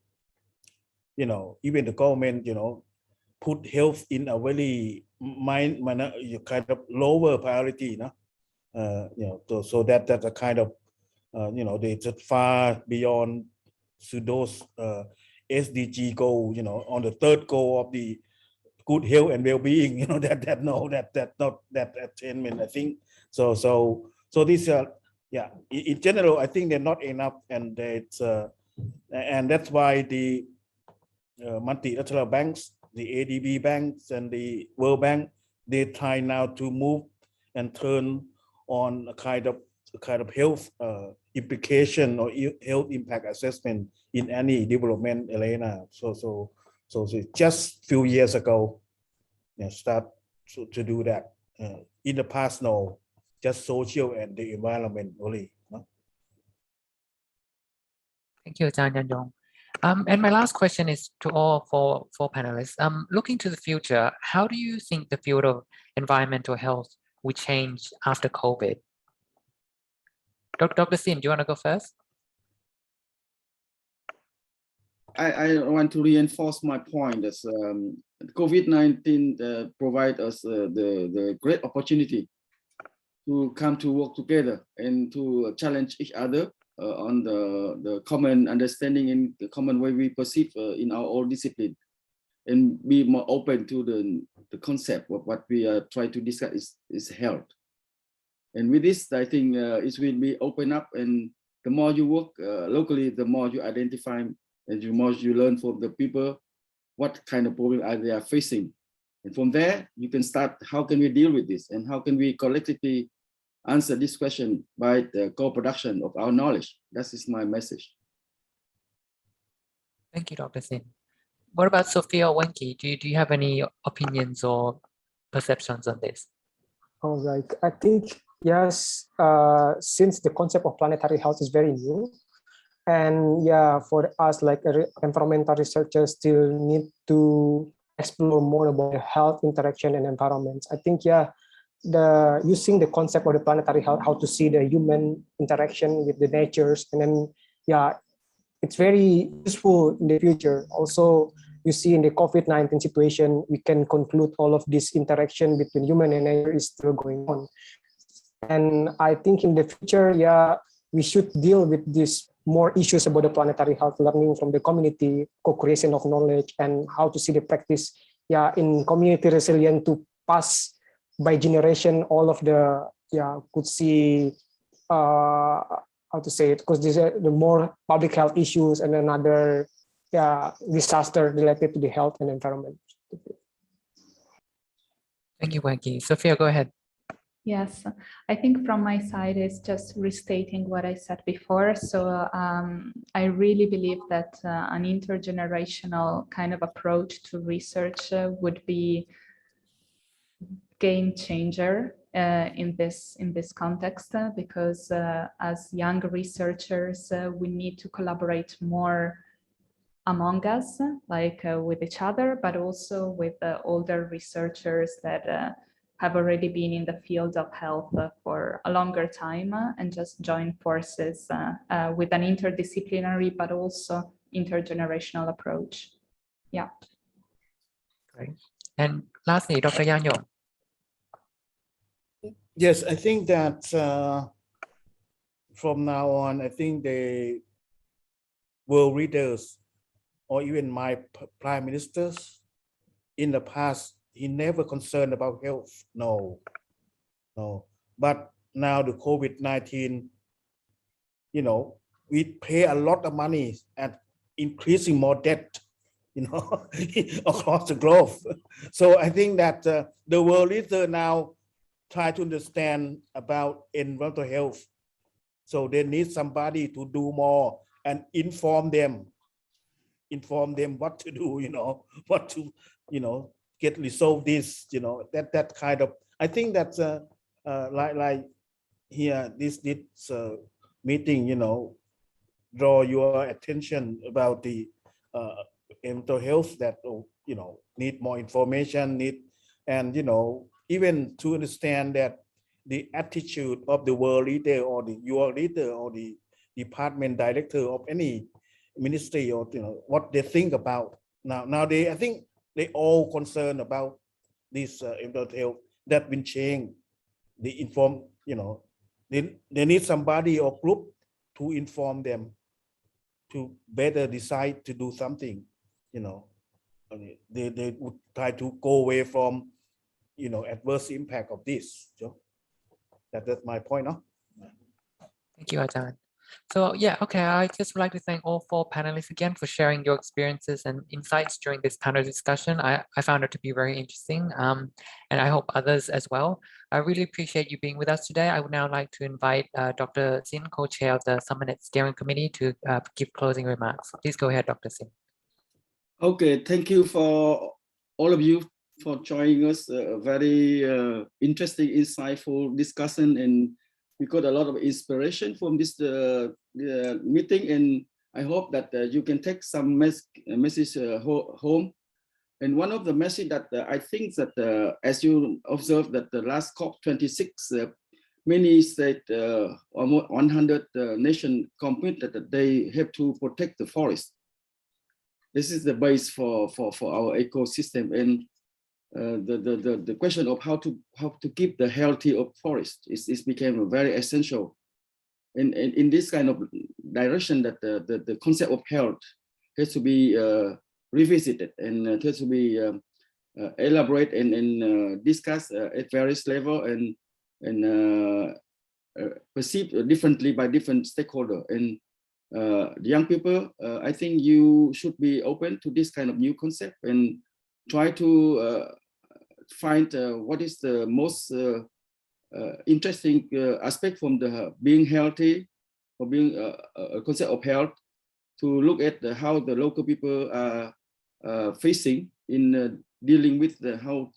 even the government put health in a very kind of lower priority, so that's a kind of they just far beyond to those SDG goal, on the third goal of the good health and well-being, that's not that attainment, I think. So these yeah, in general, I think they're not enough, and it's and that's why the multilateral banks, the ADB banks and the World Bank, they try now to move and turn on a kind of health implication or health impact assessment in any development arena. So just few years ago, start to do that. In the past, no, just social and the environment only. Thank you, Ajahn Yanyong. And my last question is to all four panelists. Looking to the future, how do you think the field of environmental health will change after COVID? Dr. Sin, do you want to go first? I want to reinforce my point as COVID-19 provide us the great opportunity to come to work together and to challenge each other on the common understanding and the common way we perceive in our own discipline, and be more open to the concept of what we are trying to discuss is health. And with this, I think it will be open up, and the more you work locally, the more you identify and the more you learn from the people what kind of problem they are facing. And from there, you can start, how can we deal with this? And how can we collectively answer this question by the co-production of our knowledge? That is my message. Thank you, Dr. Sin. What about Sophia or Wenki? Do you have any opinions or perceptions on this? All right. I think, yes, since the concept of planetary health is very new, and yeah, for us like environmental researchers still need to explore more about the health interaction and environments. I think, yeah, the using the concept of the planetary health, how to see the human interaction with the natures, and then yeah, it's very useful in the future. Also, you see in the COVID-19 situation, we can conclude all of this interaction between human and nature is still going on. And I think in the future, yeah, we should deal with these more issues about the planetary health, learning from the community, co-creation of knowledge, and how to see the practice, yeah, in community resilient to pass by generation all of the, yeah, could see, how to say it, because these are the more public health issues and another, yeah, disaster related to the health and environment. Thank you, Wanky. Sophia, go ahead. Yes, I think from my side is just restating what I said before. So I really believe that an intergenerational kind of approach to research would be game changer in this context, because as young researchers, we need to collaborate more among us, like with each other, but also with older researchers that have already been in the field of health for a longer time and just join forces with an interdisciplinary but also intergenerational approach. Yeah. Great. And lastly, Dr. Yang Yong. Yes, I think that from now on, I think the world leaders or even my prime ministers in the past, he never concerned about health. No. But now the COVID-19, you know, we pay a lot of money and increasing more debt, you know, across the globe. So I think that the world leader now try to understand about environmental health. So they need somebody to do more and inform them what to do, you know, what to, you know, get resolve this, you know, that kind of, I think that's like here, this meeting, you know, draw your attention about the mental health that, you know, need more information, and, you know, even to understand that the attitude of the world leader or your leader or the department director of any ministry, or, you know, what they think about now I think they all concerned about this mental health that been changed. The inform, you know, they need somebody or group to inform them to better decide to do something, you know. They would try to go away from, you know, adverse impact of this. So that's my point, no? Thank you, Ajahn. So yeah, okay, I just would like to thank all four panelists again for sharing your experiences and insights during this panel discussion. I found it to be very interesting, and I hope others as well. I really appreciate you being with us today. I would now like to invite Dr. Sin, co-chair of the SUMERNET Steering Committee, to give closing remarks. Please go ahead, Dr. Sin. Okay, thank you for all of you for joining us. A very interesting, insightful discussion, and we got a lot of inspiration from this meeting, and I hope that you can take some message home. And one of the message that I think that as you observe that the last COP26, many state, almost 100 nations commit that they have to protect the forest. This is the base for our ecosystem, and the question of how to keep the healthy of forest is became very essential. And in this kind of direction, that the concept of health has to be revisited and has to be elaborated and discussed at various level and perceived differently by different stakeholders. And the young people, I think you should be open to this kind of new concept and try to find what is the most interesting aspect from the being healthy or being a concept of health, to look at how the local people are facing in dealing with how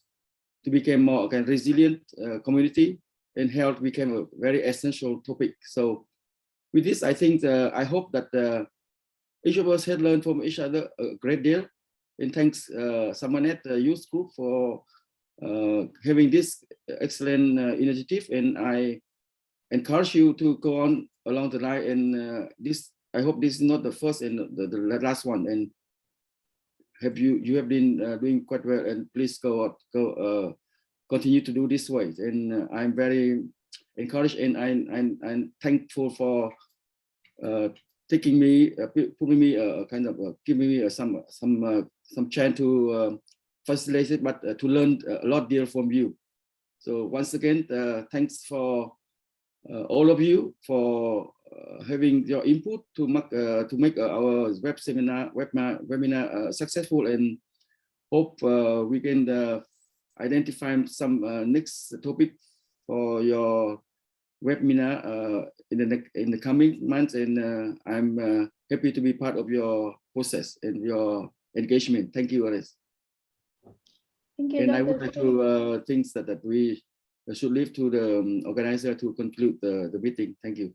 to become more resilient community, and health became a very essential topic. So with this, I think I hope that each of us had learned from each other a great deal. And thanks SUMERNET Youth Group for having this excellent initiative. And I encourage you to go on along the line. And I hope this is not the first and the last one. And you have been doing quite well. And please continue to do this way. And I'm very encouraged, and I'm thankful for taking me, putting me giving me some chance to facilitate it, but to learn a lot deal from you. So once again, thanks for all of you for having your input to make our webinar successful, and hope we can identify some next topic for your webinar in the coming months. And I'm happy to be part of your process and your engagement. Thank you, Alice. Thank you, And Dr. I would like to think that we should leave to the organizer to conclude the meeting. Thank you.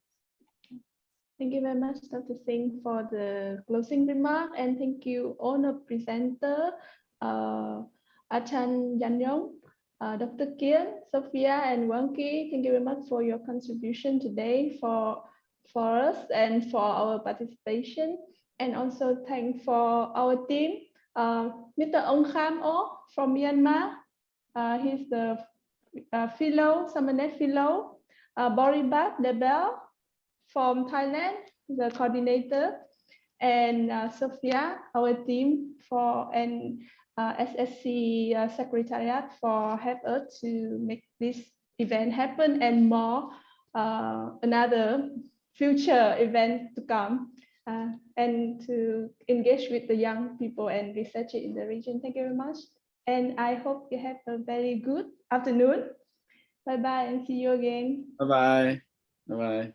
Thank you very much, Dr. Singh, for the closing remark, and thank you all the presenter, Achan Yanyong, Dr. Kian, Sophia, and Wanki. Thank you very much for your contribution today for us and for our participation. And also thank for our team, Mr. Ong Kham O from Myanmar. He's the fellow, SUMERNET fellow, Boribat Debel from Thailand, the coordinator, and Sophia, our team and SSC Secretariat for help us to make this event happen, and more another future event to come, and to engage with the young people and researchers in the region. Thank you very much. And I hope you have a very good afternoon. Bye-bye and see you again. Bye-bye. Bye-bye.